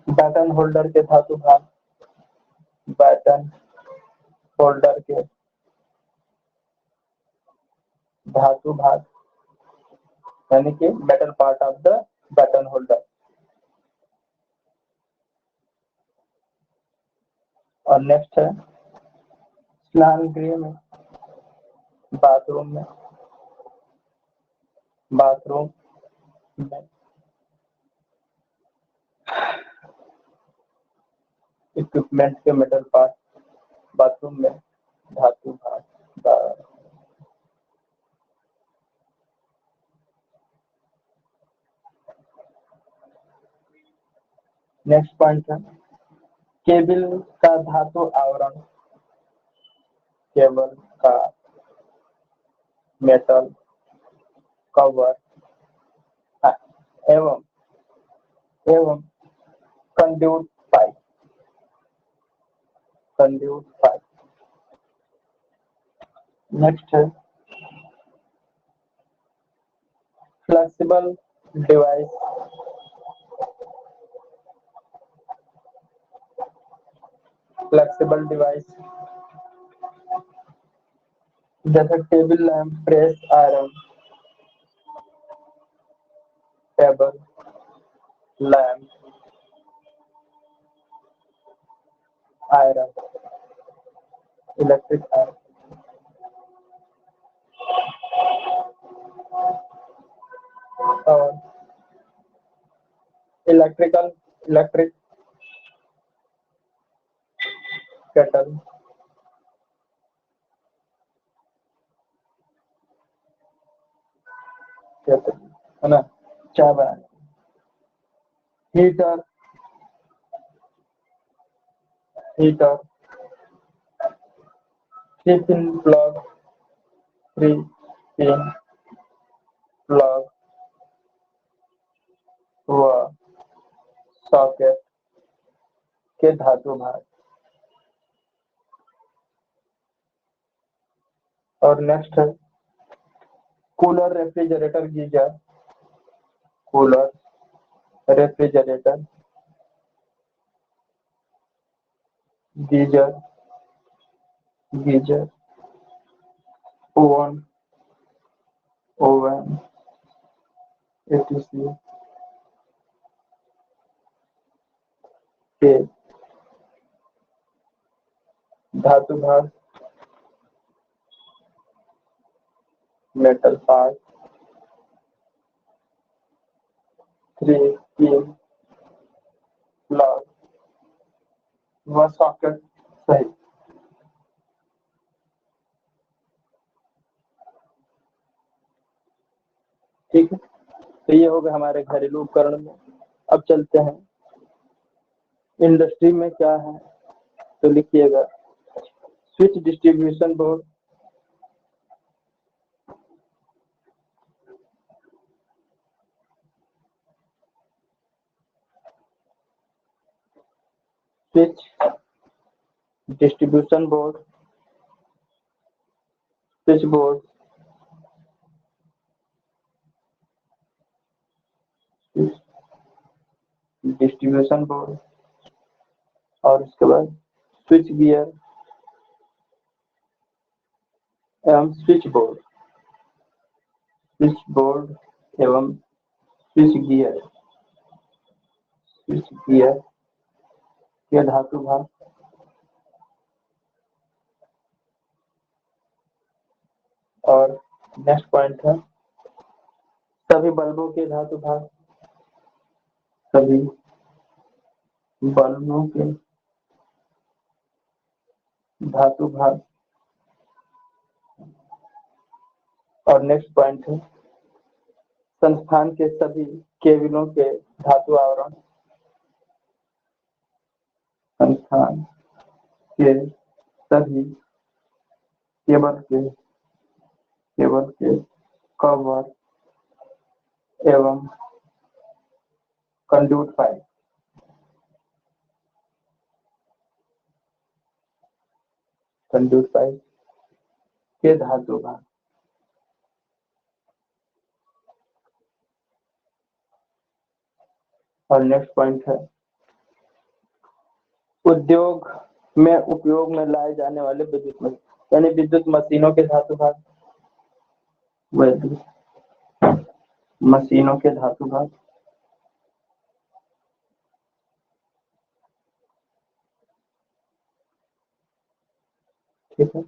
बैटन होल्डर के धातु भाग, बैटन होल्डर के धातु भाग यानी कि metal part of the batten holder. और नेक्स्ट है स्नान गृह में, बाथरूम में, बाथरूम में इक्विपमेंट के मेटल पार्ट, बाथरूम में धातु भाग। नेक्स्ट पॉइंट है केबल का धातु आवरण, केबल का मेटल कवर एवं conduit pipe, conduit pipe. Next है फ्लेक्सिबल डिवाइस, फ्लेक्सिबल डिवाइस जैसे table lamp, press iron, table lamp, iron, electric iron. और इलेक्ट्रिक केटल, है ना, चाय बनाने। Heater, heater, 3 pin plug, 3 pin plug व सॉकेट के धातु भाग। और नेक्स्ट है cooler, refrigerator, geyser, cooler, refrigerator, geyser, geyser, oven, oven, etc के धातु भाग, मेटल पार्ट, 3 पिन प्लग व सॉकेट सहित। ठीक है, तो ये हो गया हमारे घरेलू उपकरण में। अब चलते हैं इंडस्ट्री में क्या है, तो लिखिएगा switch distribution board, switch distribution board, switch board, distribution board, और उसके बाद स्विच गियर एवं स्विच बोर्ड, स्विच बोर्ड एवं स्विच गियर, स्विच गियर के धातु भाग। और नेक्स्ट पॉइंट है सभी बल्बों के धातु भाग, सभी बल्बों के धातु भाग। और नेक्स्ट पॉइंट है संस्थान के सभी केबिलों के धातु आवरण, संस्थान के सभी केबल के कवर एवं कंड्यूट पाइप, कंड्यूट पाइप के धातु भाग। और नेक्स्ट पॉइंट है उद्योग में उपयोग में लाए जाने वाले विद्युत मशीन, यानी विद्युत मशीनों के धातु भाग, विद्युत मशीनों के धातु भाग। ठीक है।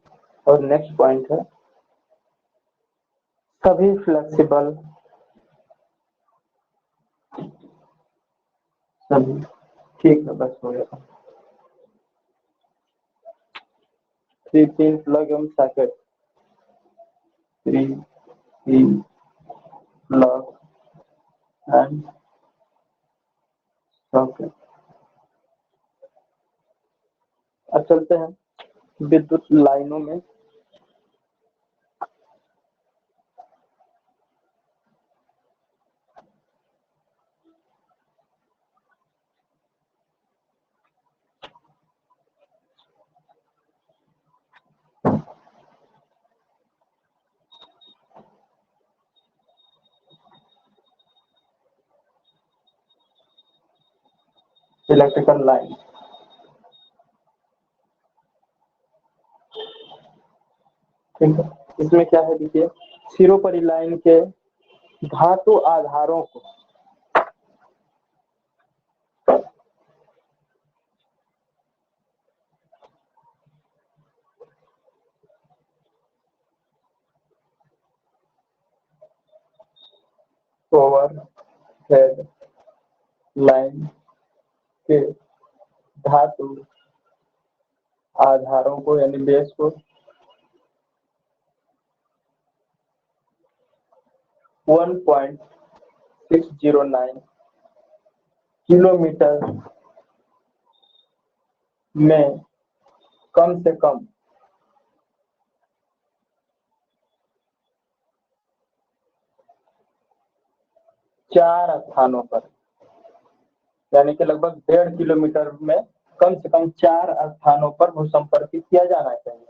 और नेक्स्ट पॉइंट है सभी फ्लेक्सिबल, सभी, ठीक है, बस हो गया। 3 pin plug and socket, 3 pin plug and socket. अब चलते हैं विद्युत लाइनों में। इलेक्ट्रिकल लाइन, ठीक है। इसमें क्या है देखिए, सिरोपरि लाइन के धातु आधारों को ओवर हेड लाइन के धातु आधारों को यानी बेस को 1.609 किलोमीटर में कम से कम 4 स्थानों पर, यानी कि लगभग 1.5 किलोमीटर में कम से कम 4 स्थानों पर भूसंपर्कित किया जाना चाहिए।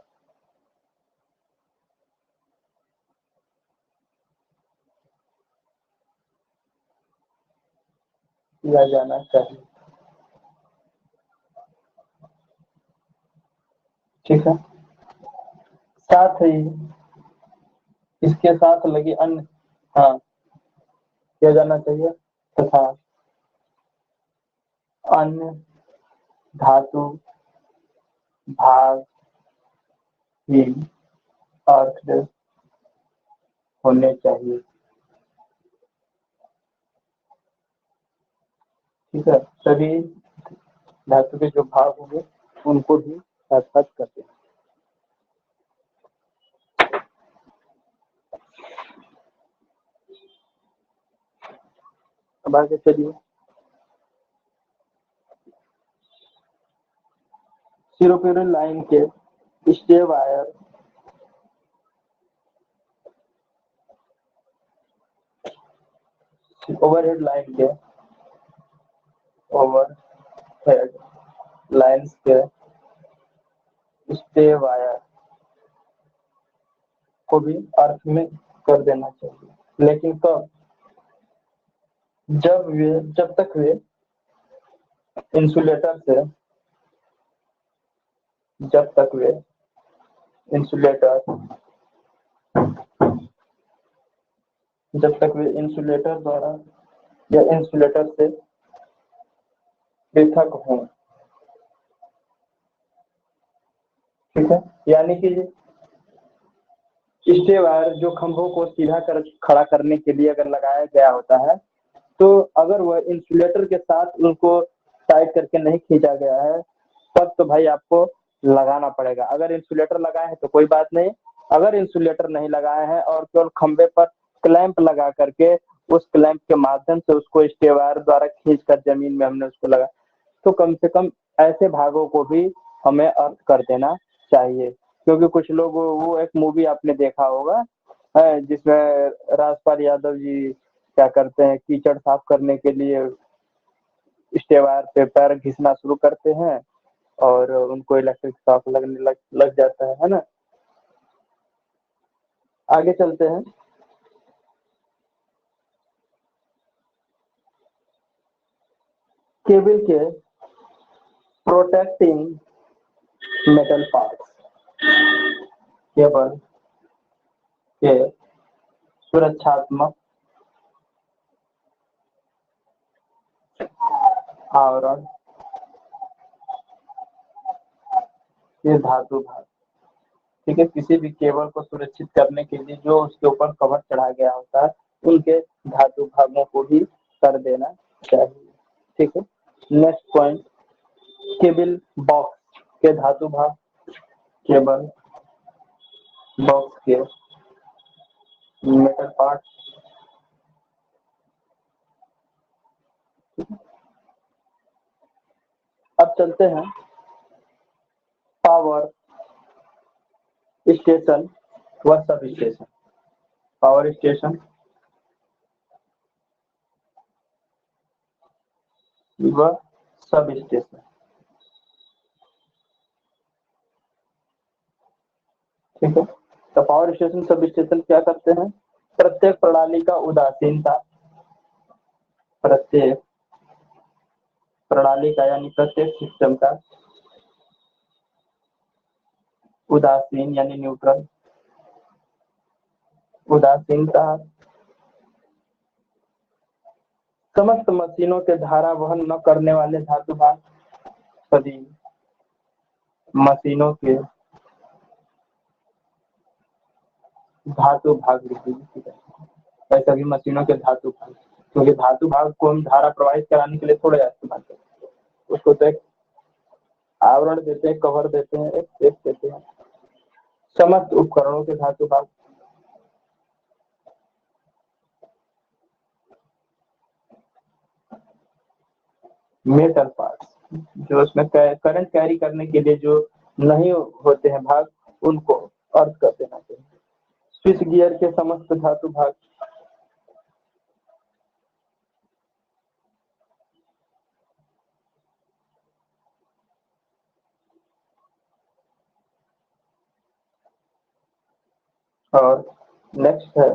किया जाना चाहिए, ठीक है। साथ ही इसके साथ लगी अन्य, हाँ, किया जाना चाहिए तथा अन्य धातु भाग ही अर्थ होने चाहिए, ठीक है। सभी धातु के जो भाग होंगे उनको भी साथ साथ करते हैं। अब आगे चलिए, सिरोपेरल लाइन के स्टे वायर ओवरहेड लाइन के ओवरहेड लाइन्स के स्टे वायर को भी अर्थ में कर देना चाहिए, लेकिन कब? जब तक वे इंसुलेटर से, जब तक वे इंसुलेटर जब तक वे इंसुलेटर द्वारा या इंसुलेटर से पृथक हों, ठीक है। यानी कि स्टे वायर जो खंभों को सीधा कर खड़ा करने के लिए अगर लगाया गया होता है, तो अगर वह इंसुलेटर के साथ उनको टाइट करके नहीं खींचा गया है तब तो भाई आपको लगाना पड़ेगा। अगर इंसुलेटर लगाए हैं तो कोई बात नहीं, अगर इंसुलेटर नहीं लगाए हैं और केवल खंभे पर क्लैंप लगा करके उस क्लैंप के माध्यम से उसको स्टे वायर द्वारा खींचकर जमीन में हमने उसको लगा, तो कम से कम ऐसे भागों को भी हमें अर्थ कर देना चाहिए। क्योंकि कुछ लोग, वो एक मूवी आपने देखा होगा है जिसमें राजपाल यादव जी क्या करते हैं, कीचड़ साफ करने के लिए स्टे वायर पे पैर घिसना शुरू करते हैं और उनको इलेक्ट्रिक शॉक लगने लग जाता है ना। आगे चलते हैं, केबल के प्रोटेक्टिंग मेटल पार्ट्स, केबल के सुरक्षात्मक आवरण ये धातु भाग, ठीक है। किसी भी केबल को सुरक्षित करने के लिए जो उसके ऊपर कवर चढ़ा गया होता है उनके धातु भागों को भी कर देना चाहिए, ठीक है। नेक्स्ट पॉइंट, केबल बॉक्स के धातु भाग, केबल बॉक्स के मेटल पार्ट। अब चलते हैं पावर स्टेशन व सब स्टेशन। पावर स्टेशन व सब स्टेशन, ठीक है। तो पावर स्टेशन सब स्टेशन क्या करते हैं? प्रत्येक प्रणाली का उदासीनता, प्रत्येक प्रणाली का यानी प्रत्येक सिस्टम का उदासीन यानी न्यूट्रल, उदासीनता समस्त मशीनों के धारा वहन न करने वाले धातु भाग, सभी मशीनों के धातु भाग सभी मशीनों के धातु भाग, क्योंकि धातु भाग को हम धारा प्रवाहित कराने के लिए थोड़ा इस्तेमाल करते हैं, उसको तो एक आवरण देते हैं, कवर देते हैं, एक टेप देते हैं। समस्त उपकरणों के धातु भाग, मेटल पार्ट्स, जो उसमें करंट कैरी करने के लिए जो नहीं होते हैं भाग, उनको अर्थ कर देना चाहिए। स्विच गियर के समस्त धातु भाग, और नेक्स्ट है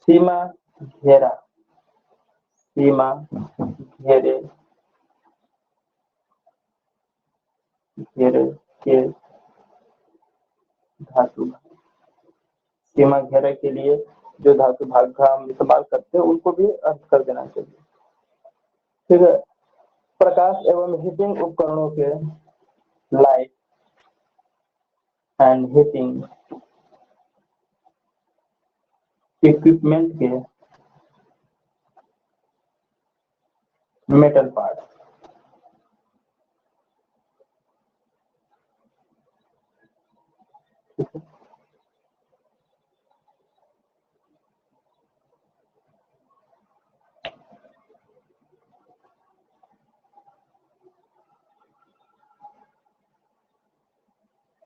सीमा घेरा, सीमा घेरे घेरे के धातु भाग। सीमा घेरे के लिए जो धातु भाग का हम इस्तेमाल करते हैं उनको भी अर्थ कर देना चाहिए, ठीक है। प्रकाश एवं हीटिंग उपकरणों के लाइट एंड हीटिंग इक्विपमेंट के मेटल पार्ट,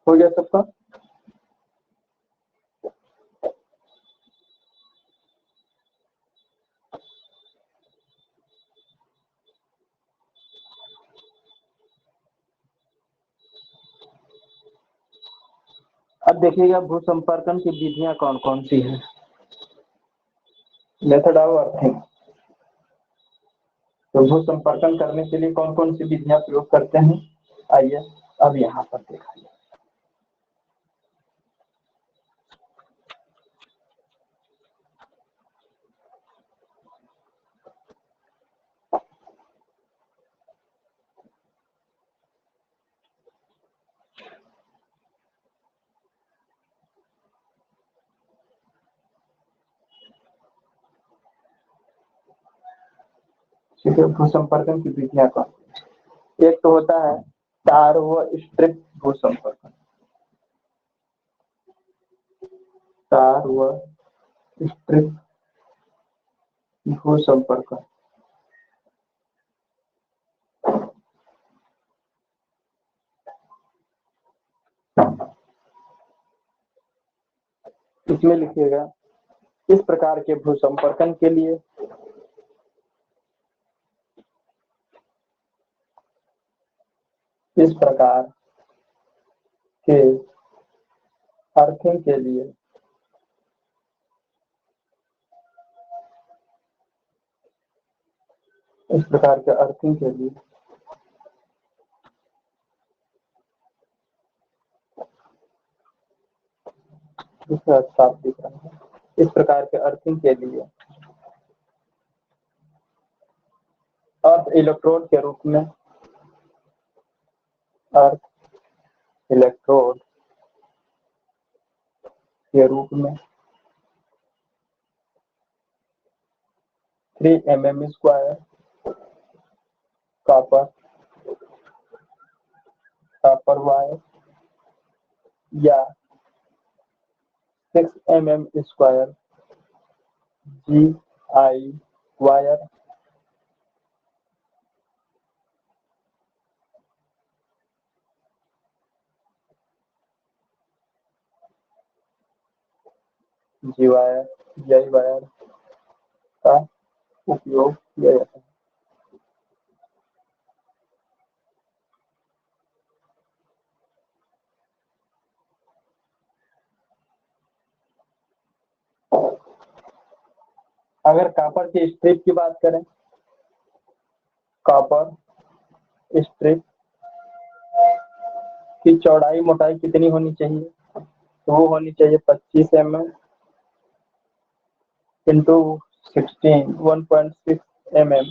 हो गया सबका। अब देखिएगा भूसंपर्कन की विधियां कौन कौन सी है। मेथड ऑफ अर्थिंग, तो भूसंपर्कन करने के लिए कौन कौन सी विधियां प्रयोग करते हैं, आइए अब यहाँ पर देखा जाए। ठीक है, भूसंपर्कन की विधियां कौन, एक तो होता है तार व स्ट्रिप भूसंपर्कन, तार व स्ट्रिप भूसंपर्कन। इसमें लिखिएगा इस प्रकार के भूसंपर्कन के लिए इस प्रकार के अर्थिंग के लिए इस प्रकार के अर्थिंग के लिए दूसरा साफ दिख रहा है। इस प्रकार के अर्थिंग के लिए अर्थ इलेक्ट्रोड के रूप में अर्थ इलेक्ट्रोड के रूप में 3 mm स्क्वायर कॉपर वायर या 6 mm square GI wire GI wire का उपयोग किया जाता है। अगर कॉपर की स्ट्रिप की बात करें, कॉपर स्ट्रिप की चौड़ाई मोटाई कितनी होनी चाहिए? तो वो होनी चाहिए 25 mm इंटू 1.6 mm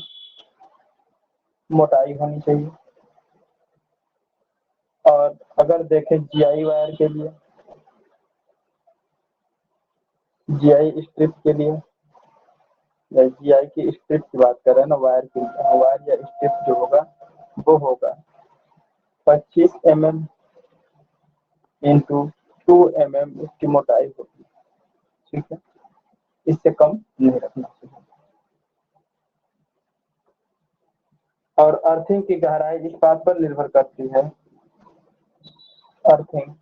मोटाई होनी चाहिए। और अगर देखें GI वायर के लिए, GI स्ट्रिप के लिए या GI की स्ट्रिप की बात कर रहे हैं ना, वायर की, वायर या स्ट्रिप जो होगा वो होगा 25 mm इंटू 2 mm इसकी मोटाई होगी। ठीक है, इससे कम नहीं रखना चाहिए। और अर्थिंग की गहराई इस बात पर निर्भर करती है, अर्थिंग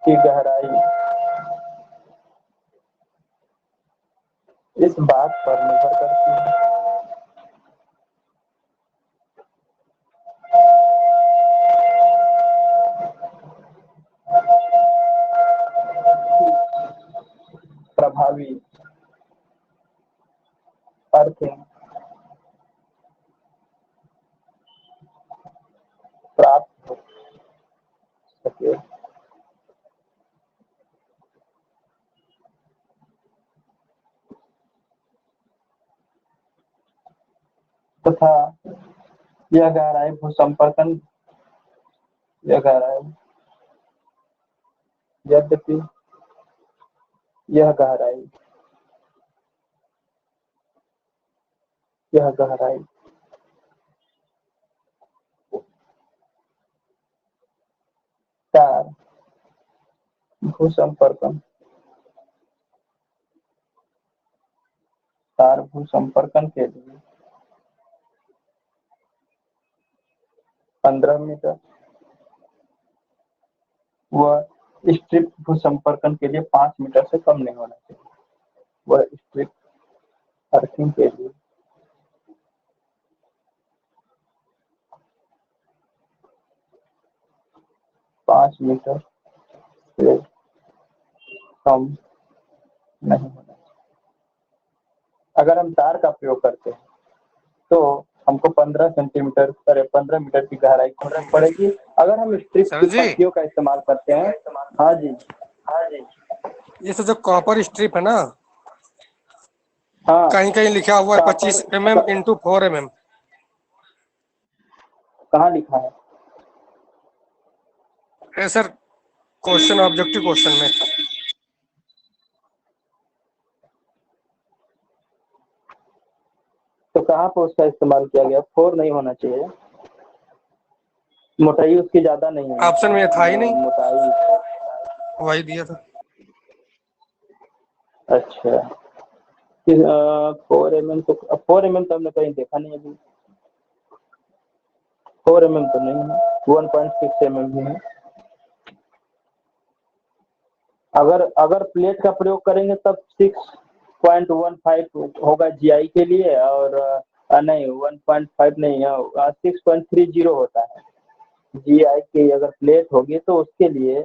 की गहराई इस बात पर निर्भर करती है प्रभावी अर्थिंग प्राप्त हो सके। तथा यह गहराई भूसंपर्कन यद्यपि यह गहराई 4 भूसंपर्कन के लिए 15 मीटर व स्ट्रिप भूसंपर्कन के लिए 5 मीटर से कम नहीं होना चाहिए। वह स्ट्रिप अर्थिंग के लिए 5 मीटर से कम नहीं होना चाहिए। अगर हम तार का प्रयोग करते हैं तो हमको 15 मीटर की गहराई खोदनी पड़ेगी। अगर हम स्ट्रिप की पट्टियों का इस्तेमाल करते हैं, हाँ जी, ये जो कॉपर स्ट्रिप है ना, हाँ, कहीं लिखा हुआ है 25 mm इंटू 4 mm। कहाँ लिखा है? सर क्वेश्चन, ऑब्जेक्टिव क्वेश्चन में। तो कहाँ पर उसका इस्तेमाल किया गया? 4 नहीं होना चाहिए, मोटाई उसकी ज्यादा नहीं है। ऑप्शन में था ही नहीं, मोटाई वही दिया था। अच्छा, 4 mm तो 4 mm तो हमने कहीं देखा नहीं अभी। 4 mm तो नहीं है, 1.6 mm ही है। अगर प्लेट का प्रयोग करेंगे तब 6.15 होगा GI के लिए, और नहीं 1.5 नहीं है, 6.30 होता है। GI की अगर प्लेट होगी तो उसके लिए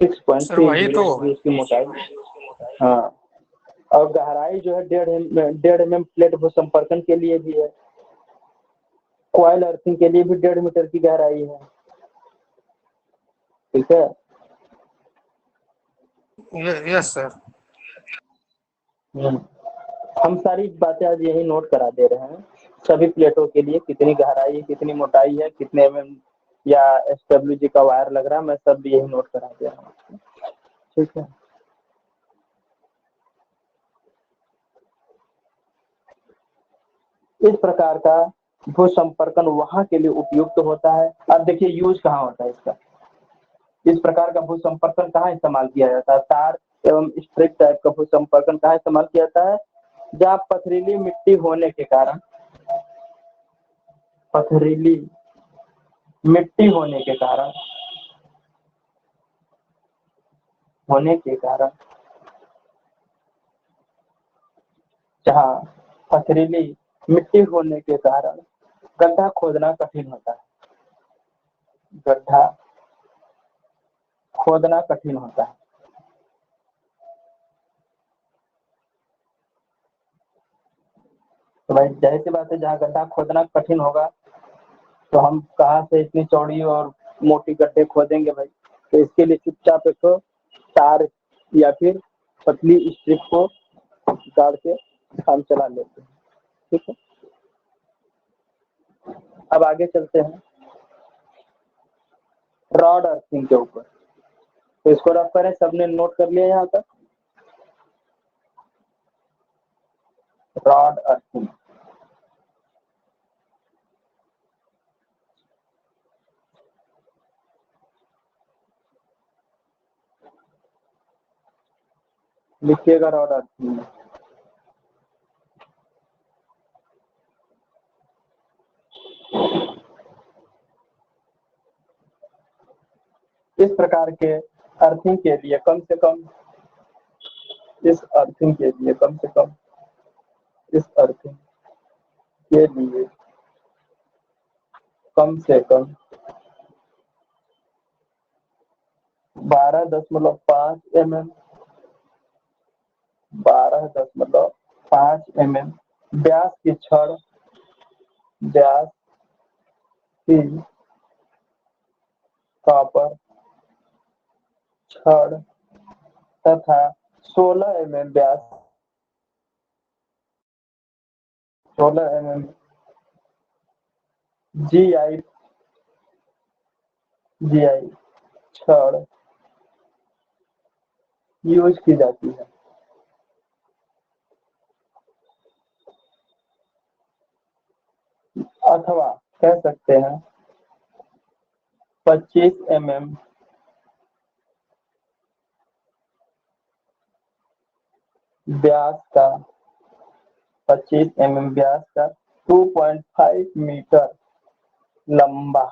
6.30 वही तो उसकी मोटाई। हाँ, और गहराई जो है 1.5 mm प्लेट भूसंपर्कन के लिए भी है। कॉइल अर्थिंग के लिए भी 1.5 मीटर की गहराई है। ठीक है। Yes sir. हम सारी बातें आज यही नोट करा दे रहे हैं। सभी प्लेटों के लिए कितनी गहराई है, कितनी मोटाई है, कितने mm या SWG का वायर लग रहा है, मैं सब यही नोट करा दे रहा हूँ। ठीक है। इस प्रकार का भूसंपर्कन वहां के लिए उपयुक्त होता है। अब देखिए यूज कहाँ होता है इसका। इस प्रकार का भूसंपर्कन कहाँ इस्तेमाल किया जाता है? तार एवं स्ट्रिप टाइप का भूसंपर्कन कहाँ इस्तेमाल किया जाता है? जहाँ पथरीली मिट्टी होने के कारण, पथरीली मिट्टी होने के कारण जहाँ पथरीली मिट्टी होने के कारण गड्ढा खोदना कठिन होता है। गड्ढा खोदना कठिन होता है। तो भाई जाहिर सी बात है, जहाँ गड्ढा खोदना कठिन होगा तो हम कहाँ से इतनी चौड़ी और मोटी गड्ढे खोदेंगे भाई? तो इसके लिए चुपचाप एक तार या फिर पतली स्ट्रिप को गाड़ के काम चला लेते हैं। ठीक है। अब आगे चलते हैं रॉड अर्थिंग के ऊपर। तो इसको रफ करें, सबने नोट कर लिया यहाँ तक? Rod earthing. लिखिएगा रॉड अर्थिंग। इस प्रकार के अर्थिंग के लिए कम से कम इस अर्थिंग के लिए कम से कम 12.5 mm 12.5 mm व्यास की छड़, व्यास की कॉपर छड़ तथा 16 mm व्यास 16 mm GI छड़ यूज की जाती है। अथवा कह सकते हैं 25 mm व्यास का 25 mm व्यास का 2.5 मीटर लंबा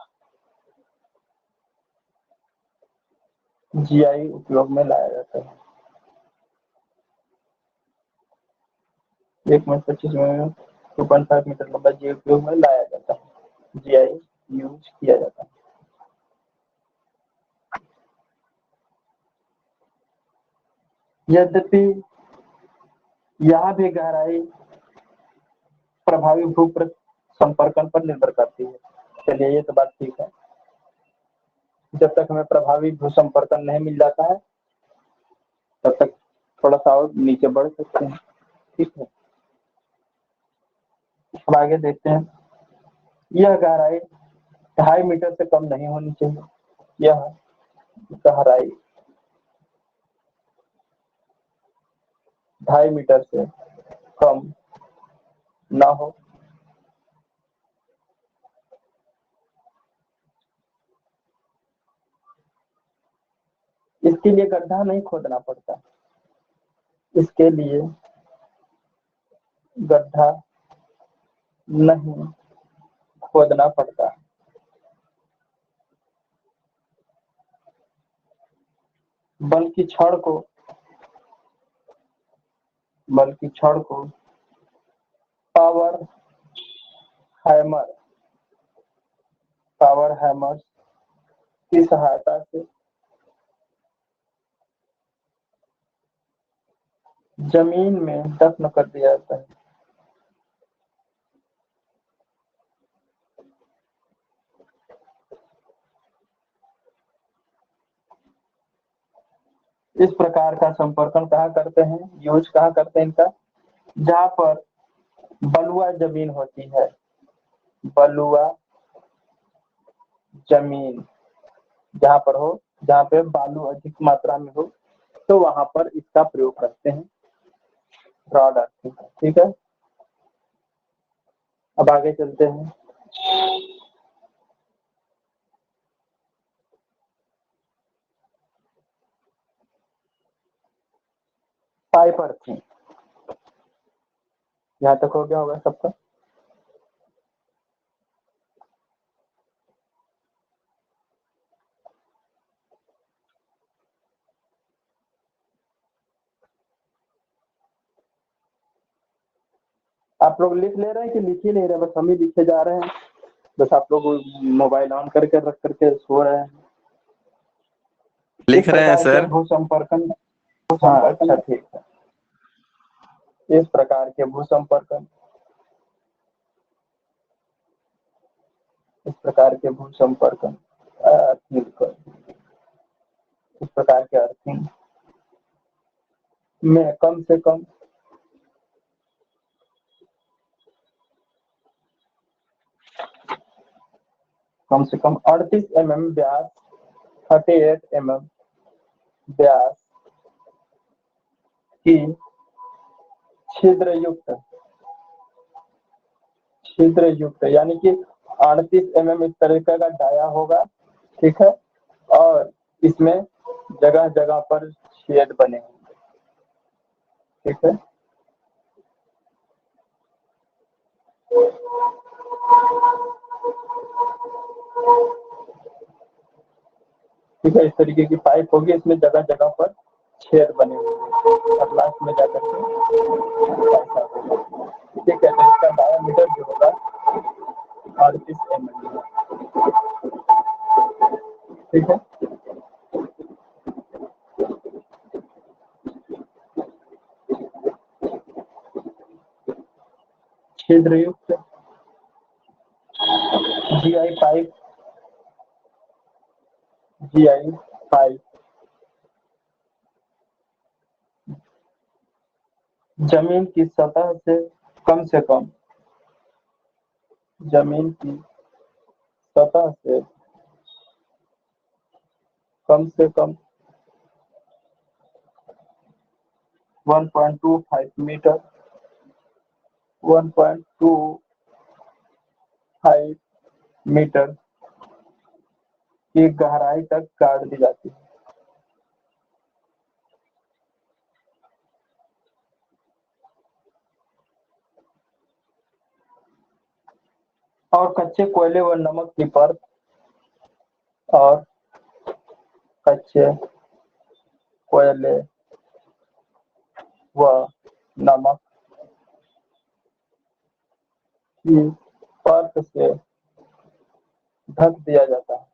GI उपयोग में लाया जाता है। 1 में 25 mm 2.5 मीटर लंबा GI उपयोग में लाया जाता है। GI यूज किया जाता है। यद्यपि यहाँ भी गहराई प्रभावी भूप्रत संपर्कन पर निर्भर करती है। चलिए ये तो बात ठीक है। जब तक हमें प्रभावी भू संपर्कन नहीं मिल जाता है तब तक थोड़ा सा और नीचे बढ़ सकते हैं। ठीक है। अब आगे देखते हैं। यह गहराई 2.5 मीटर से कम नहीं होनी चाहिए। यह गहराई 2.5 मीटर से कम ना हो। इसके लिए गड्ढा नहीं खोदना पड़ता। इसके लिए गड्ढा नहीं खोदना पड़ता। बल्कि छड़ को पावर हैमर की सहायता से जमीन में दफन कर दिया जाता है। इस प्रकार का संपर्कन कहाँ करते हैं, यूज कहाँ करते हैं इनका, जहाँ पर बलुआ जमीन होती है, बलुआ जमीन जहाँ पर हो, जहाँ पे बालू अधिक मात्रा में हो, तो वहां पर इसका प्रयोग करते हैं रॉड अर्थिंग। ठीक है, अब आगे चलते हैं। पाइप अर्थिंग, यहाँ तक हो गया होगा सबका। आप लोग लिख ले रहे हैं कि लिख ही नहीं रहे, बस हम ही लिखे जा रहे हैं, बस आप लोग मोबाइल ऑन करके रख करके सो रहे हैं। लिख रहे हैं सर। भूसंपर्कन, हाँ अच्छा ठीक है। इस प्रकार के भूसंपर्कन, इस प्रकार के भूसंपर्कन इस प्रकार के अर्थिंग में कम से कम कम से कम 38 mm व्यास, 38 mm व्यास की छिद्र युक्त यानी कि 38 mm इस तरीके का डाया होगा। ठीक है, और इसमें जगह जगह पर छेद बने होंगे। ठीक है, ठीक है, इस तरीके की पाइप होगी, इसमें जगह जगह पर छेद बने होंगे और लास्ट में जाकर के ऐसा होगा। ठीक है, तो इसका डायमीटर जो होगा 38 mm। ठीक है, छिद्रयुक्त जीआई पाइप, जीआई पाइप जमीन की सतह से कम 1.25 मीटर 1.25 मीटर की गहराई तक गाड़ दी जाती है। और कच्चे कोयले व नमक की परत और कच्चे कोयले व नमक की परत से ढक दिया जाता है।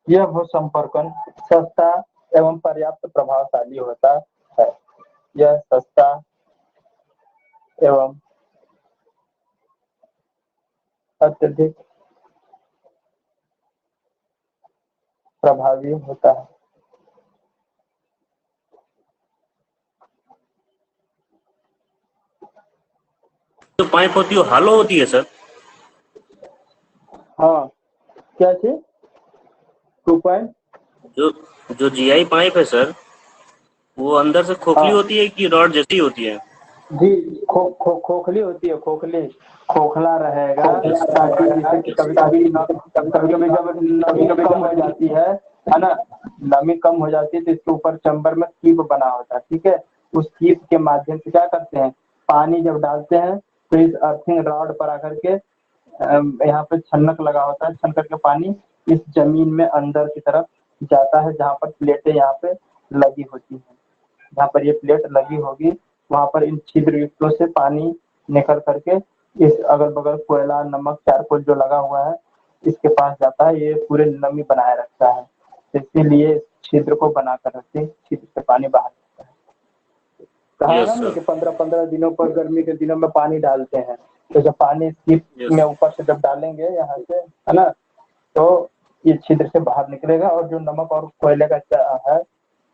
यह भूसंपर्कन सस्ता एवं पर्याप्त प्रभावशाली होता है। यह सस्ता एवं अत्यधिक प्रभावी होता है। जो पाइप होती है वो हॉलो होती है सर? हाँ, क्या चीज 2 जो जीआई पाइप है सर, वो अंदर से खोखली होती है कि रॉड जैसी होती है? जी, खोखली होती है, खोखला रहेगा ताकि जिससे कभी कभी जब नमी कम हो जाती है ना, नमी कम हो जाती है तो इसके ऊपर चैम्बर में कीप बना होता है। ठीक है, उस कीप के माध्यम से क्या करते हैं, पानी जब डालते हैं तो इस अर्थिंग रॉड पर आकर के यहाँ पे छन्नक लगा होता है, छन करके पानी इस जमीन में अंदर की तरफ जाता है, जहाँ पर प्लेटें यहाँ पे लगी होती हैं। जहाँ पर ये प्लेट लगी होगी वहां पर इन छिद्र युक्तों से पानी निकल करके इस अगल बगल कोयला, नमक, चारकोल जो लगा हुआ है इसके पास जाता है, ये पूरे नमी बनाए रखता है, इसीलिए छिद्र को बनाकर रखते, छिद्र से पानी बाहर निकलता है। कहा है यस ना हमने सर। कि 15-15 दिनों पर गर्मी के दिनों में पानी डालते हैं, तो जब पानी स्किप यस में ऊपर से जब डालेंगे यहाँ से, है ना, तो ये छिद्र से बाहर निकलेगा और जो नमक और कोयले का है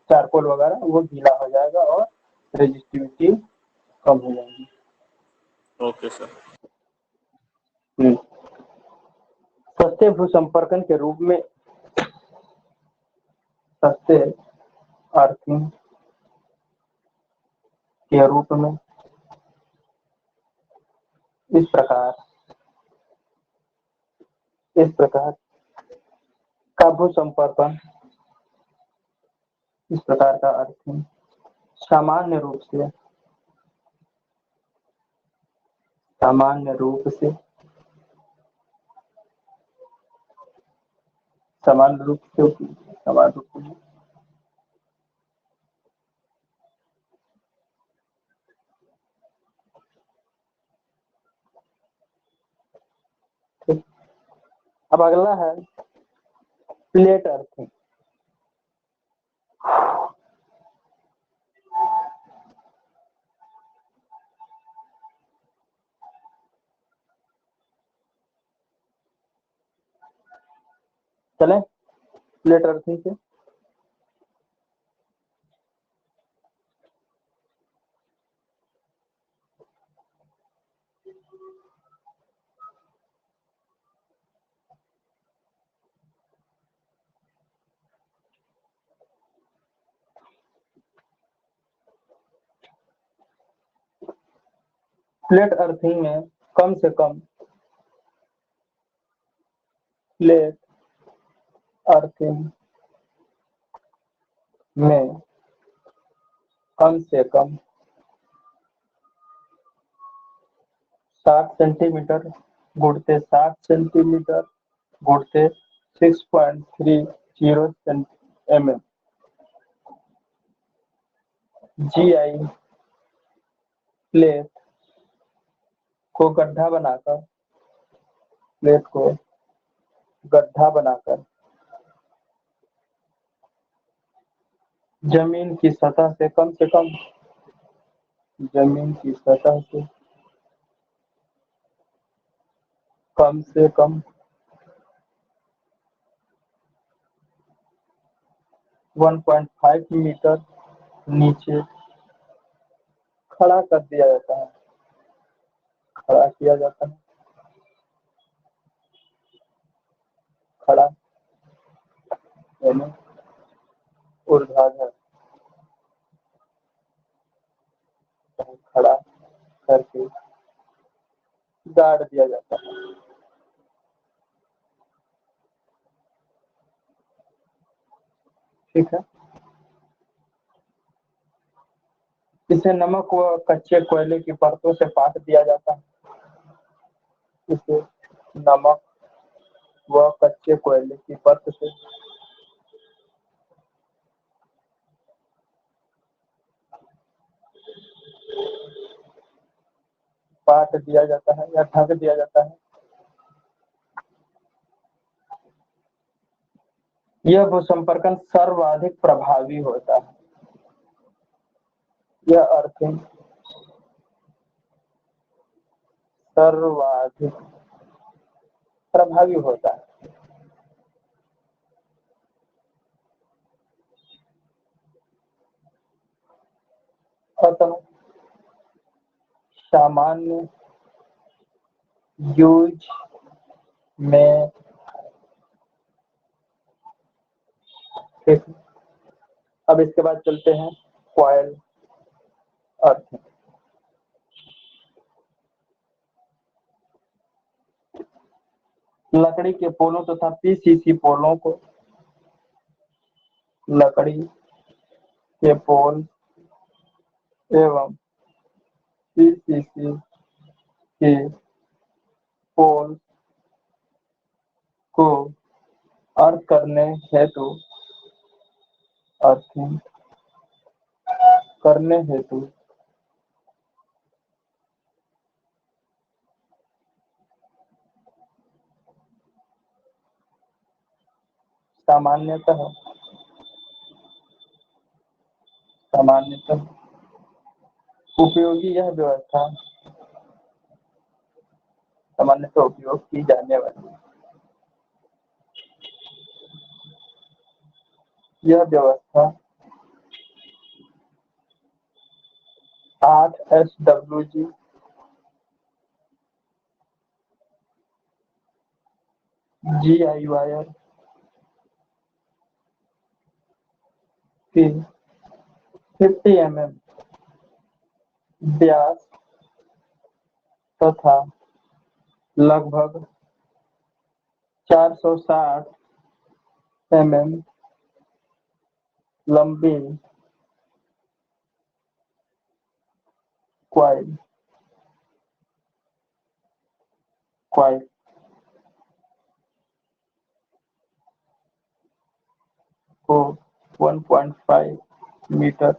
चारकोल वगैरह वो गीला हो जाएगा और रेजिस्टिविटी कम हो जाएगी। Okay sir. सस्ते भूसंपर्कन के रूप में सस्ते अर्थिंग के रूप में इस प्रकार का भूसंपर्कन, इस प्रकार का अर्थिंग सामान्य रूप से सामान्य रूप से ठीक। अब अगला है प्लेट अर्थिंग। चले प्लेट अर्थिंग से। प्लेट अर्थिंग में कम से कम प्लेट अर्थिंग में कम से कम 60 सेंटीमीटर गुणते 60 सेंटीमीटर गुणते 6.30 mm GI प्लेट को गड्ढा बनाकर जमीन की सतह से कम 1.5 मीटर नीचे खड़ा कर दिया जाता है, खड़ा किया जाता है, खड़ा यानी ऊर्ध्वाधर, खड़ा करके गाड़ दिया जाता है। ठीक है। इसे नमक व कच्चे कोयले की परतों से पाट दिया जाता है। इसे नमक व कच्चे कोयले की परत से पाट दिया जाता है या ढक दिया जाता है। यह भूसंपर्कन सर्वाधिक प्रभावी होता है। यह अर्थिंग सर्वाधिक प्रभावी होता है। अतः सामान्य यूज में ठीक। अब इसके बाद चलते हैं कॉइल अर्थिंग। लकड़ी के पोलों तथा पीसीसी पोलों को लकड़ी के पोल एवं पीसीसी के पोल को अर्थ करने हेतु सामान्यतः उपयोगी यह व्यवस्था सामान्यतः उपयोग की जाने वाली यह व्यवस्था 8 SWG GI वायर की 50 mm व्यास तथा लगभग 460 mm लंबी क्वाइल को 1.5 मीटर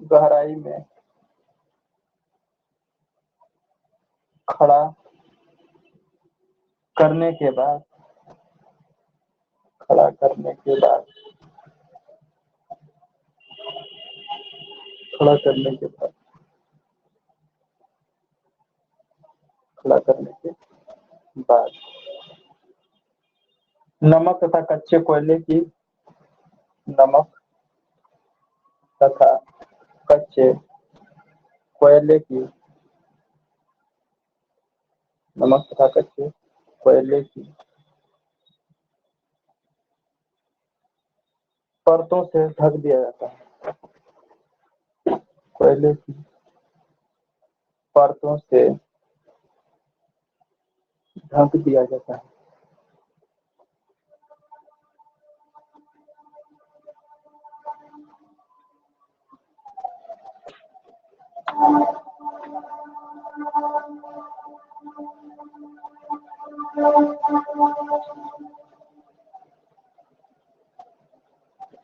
गहराई में खड़ा करने के बाद नमक तथा कच्चे कोयले की परतों से ढक दिया जाता है। कोयले की परतों से ढक दिया जाता है।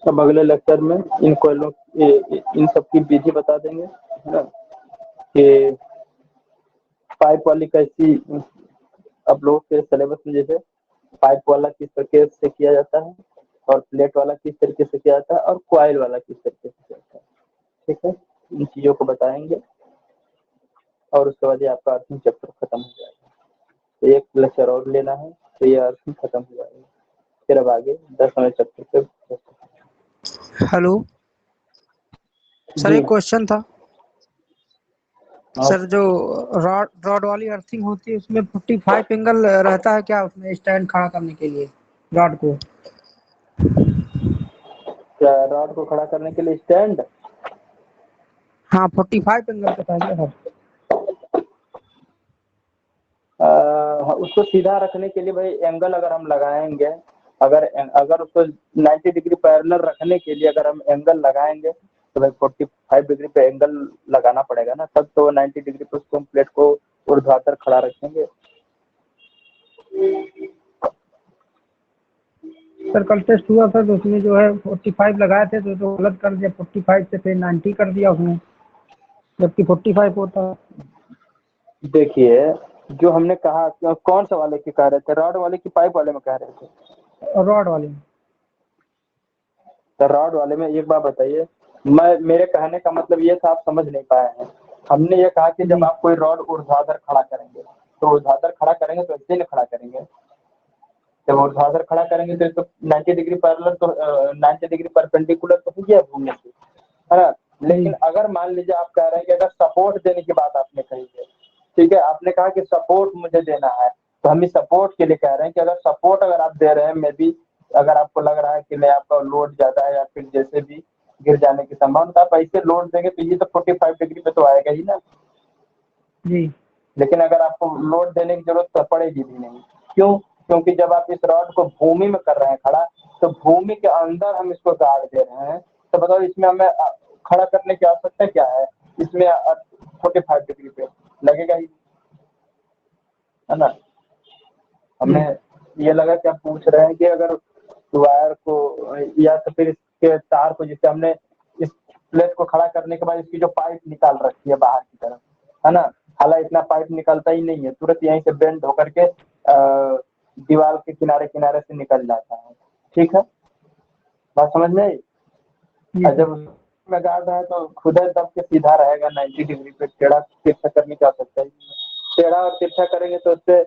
अब अगले लेक्चर में इन कोयलों इन सब की विधि बता देंगे, है ना, कि पाइप वाली कैसी, अब लोग के सिलेबस में जैसे पाइप वाला किस तरीके से किया जाता है और प्लेट वाला किस तरीके से किया जाता है और कॉइल वाला किस तरीके से किया जाता है। ठीक है, इन चीजों को बताएंगे और उसके बाद ये आपका अर्थिंग चैप्टर खत्म हो जाएगा। तो एक लेक्चर और लेना है तो ये अर्थिंग खत्म हो जाएगा। फिर अब आगे 10वें चैप्टर पे। हेलो सर, जी एक क्वेश्चन था हाँ, सर। जो रॉड वाली अर्थिंग होती है उसमें 45 एंगल रहता है क्या उसमें स्टैंड खड़ा करने के लिए रॉड को? क्या रॉड को खड़ा करने के लिए स्टैंड? हाँ, 45 एंगल का था क्या सर? उसको सीधा रखने के लिए भाई एंगल अगर हम लगाएंगे, अगर उसको 90 डिग्री पैरेलल रखने के लिए अगर हम एंगल लगाएंगे तो भाई 45 डिग्री पे एंगल लगाना पड़ेगा ना, तब तो 90 डिग्री पे उसको हम प्लेट को ऊर्ध्वाधर खड़ा रखेंगे। सर कल टेस्ट हुआ था तो उसमें जो है 45 लगाए थे तो गलत कर दिया, 45 से फिर 90 कर दिया उसने, जबकि 45 होता है। देखिए, जो हमने कहा, कौन सा वाले की कह रहे थे, रॉड वाले की पाइप वाले में कह रहे थे? रॉड वाले। तो रॉड वाले में एक बात बताइए, मेरे कहने का मतलब ये था, आप समझ नहीं पाए हैं। हमने ये कहा कि जब आप कोई रॉड ऊर्ध्वाधर खड़ा करेंगे तो ऊर्ध्वाधर खड़ा करेंगे तो ऐसे नहीं खड़ा करेंगे। जब ऊर्ध्वाधर खड़ा करेंगे तो 90 डिग्री पैरेलल तो 90 डिग्री परपेंडिकुलर तो हो गया भूमि से, है ना। लेकिन अगर मान लीजिए आप कह रहे हैं कि अगर सपोर्ट देने की बात आपने कही है, ठीक है, आपने कहा कि सपोर्ट मुझे देना है, तो हम इस सपोर्ट के लिए कह रहे हैं कि अगर सपोर्ट अगर आप दे रहे हैं, मे बी अगर आपको लग रहा है कि नहीं आपका लोड ज्यादा है या फिर जैसे भी गिर जाने की संभावना, आप ऐसे लोड देंगे तो ये तो 45 डिग्री पे तो आएगा ही ना जी। लेकिन अगर आपको लोड देने की जरूरत तो पड़ेगी भी नहीं। क्यों? क्योंकि जब आप इस रॉड को भूमि में कर रहे हैं खड़ा, तो भूमि के अंदर हम इसको गाड़ दे रहे हैं, तो बताओ इसमें हमें खड़ा करने की आवश्यकता क्या है? इसमें 45 डिग्री पे लगेगा ही, है ना। हमें ये लगा कि आप पूछ रहे हैं कि अगर वायर को या तो फिर इसके तार को, जिससे हमने इस प्लेट को खड़ा करने के बाद इसकी जो पाइप निकाल रखी है बाहर की तरफ, है ना, हालांकि इतना पाइप निकलता ही नहीं है, तुरंत यहीं से बेंड होकर के दीवार के किनारे किनारे से निकल जाता है, ठीक है, बात समझ में आई। जी और जब में गाड़ रहा है तो खुद दब के सीधा रहेगा 90 डिग्री पे, टेढ़ा तिरछा करने की आवश्यकता ही नहीं है। टेढ़ा और तिरछा करेंगे तो उससे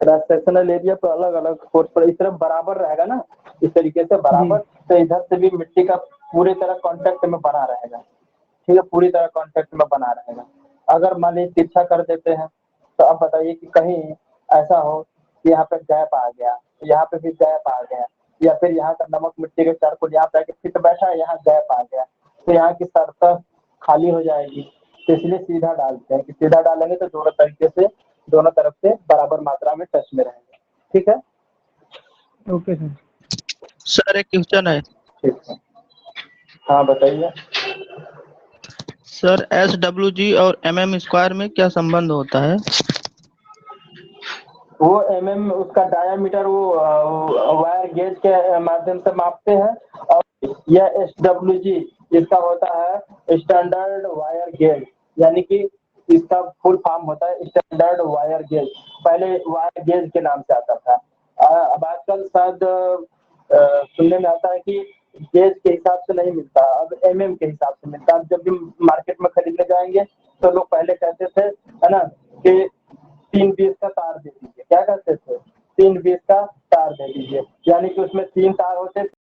सेक्शनल एरिया पर अलग अलग फोर्स पर इस तरफ बराबर रहेगा ना, इस तरीके से बराबर, तो इधर से भी मिट्टी का पूरी तरह कांटेक्ट में बना रहेगा, ठीक है, पूरी तरह कांटेक्ट में बना रहेगा। अगर मान लीजिए तिरछा कर देते हैं तो अब बताइए कि कहीं ऐसा हो कि यहाँ पे गैप आ गया, यहाँ पे भी गैप आ गया, या फिर यहाँ का नमक मिट्टी के चारकोल यहाँ पे आके फिट बैठा है, यहाँ गैप आ गया, तो यहाँ की सतह खाली हो जाएगी। तो इसलिए सीधा डालते हैं कि सीधा डालेंगे तो दोनों तरीके से, दोनों तरफ से बराबर मात्रा में टच में रहेगा। ठीक है, ओके सर। सर एक क्वेश्चन है। ठीक है, हाँ बताइए। सर SWG और mm स्क्वायर में क्या संबंध होता है? वो mm उसका डायामीटर वो वायर गेज के माध्यम से मापते हैं, और यह SWG इसका होता है स्टैंडर्ड वायर गेज, यानी कि इसका फुल फॉर्म होता है स्टैंडर्ड वायर गेज। पहले वायर गेज के नाम से आता था, अब आजकल शायद सुनने में आता है कि गेज के हिसाब से नहीं मिलता, अब mm के हिसाब से मिलता है। जब भी मार्केट में खरीदने जाएंगे तो लोग पहले कहते थे, है ना, कि 3 20 का तार दे दीजिए, क्या कहते थे, 3 20 का तार दे दीजिए, यानी कि उसमें 3 तार होते थे।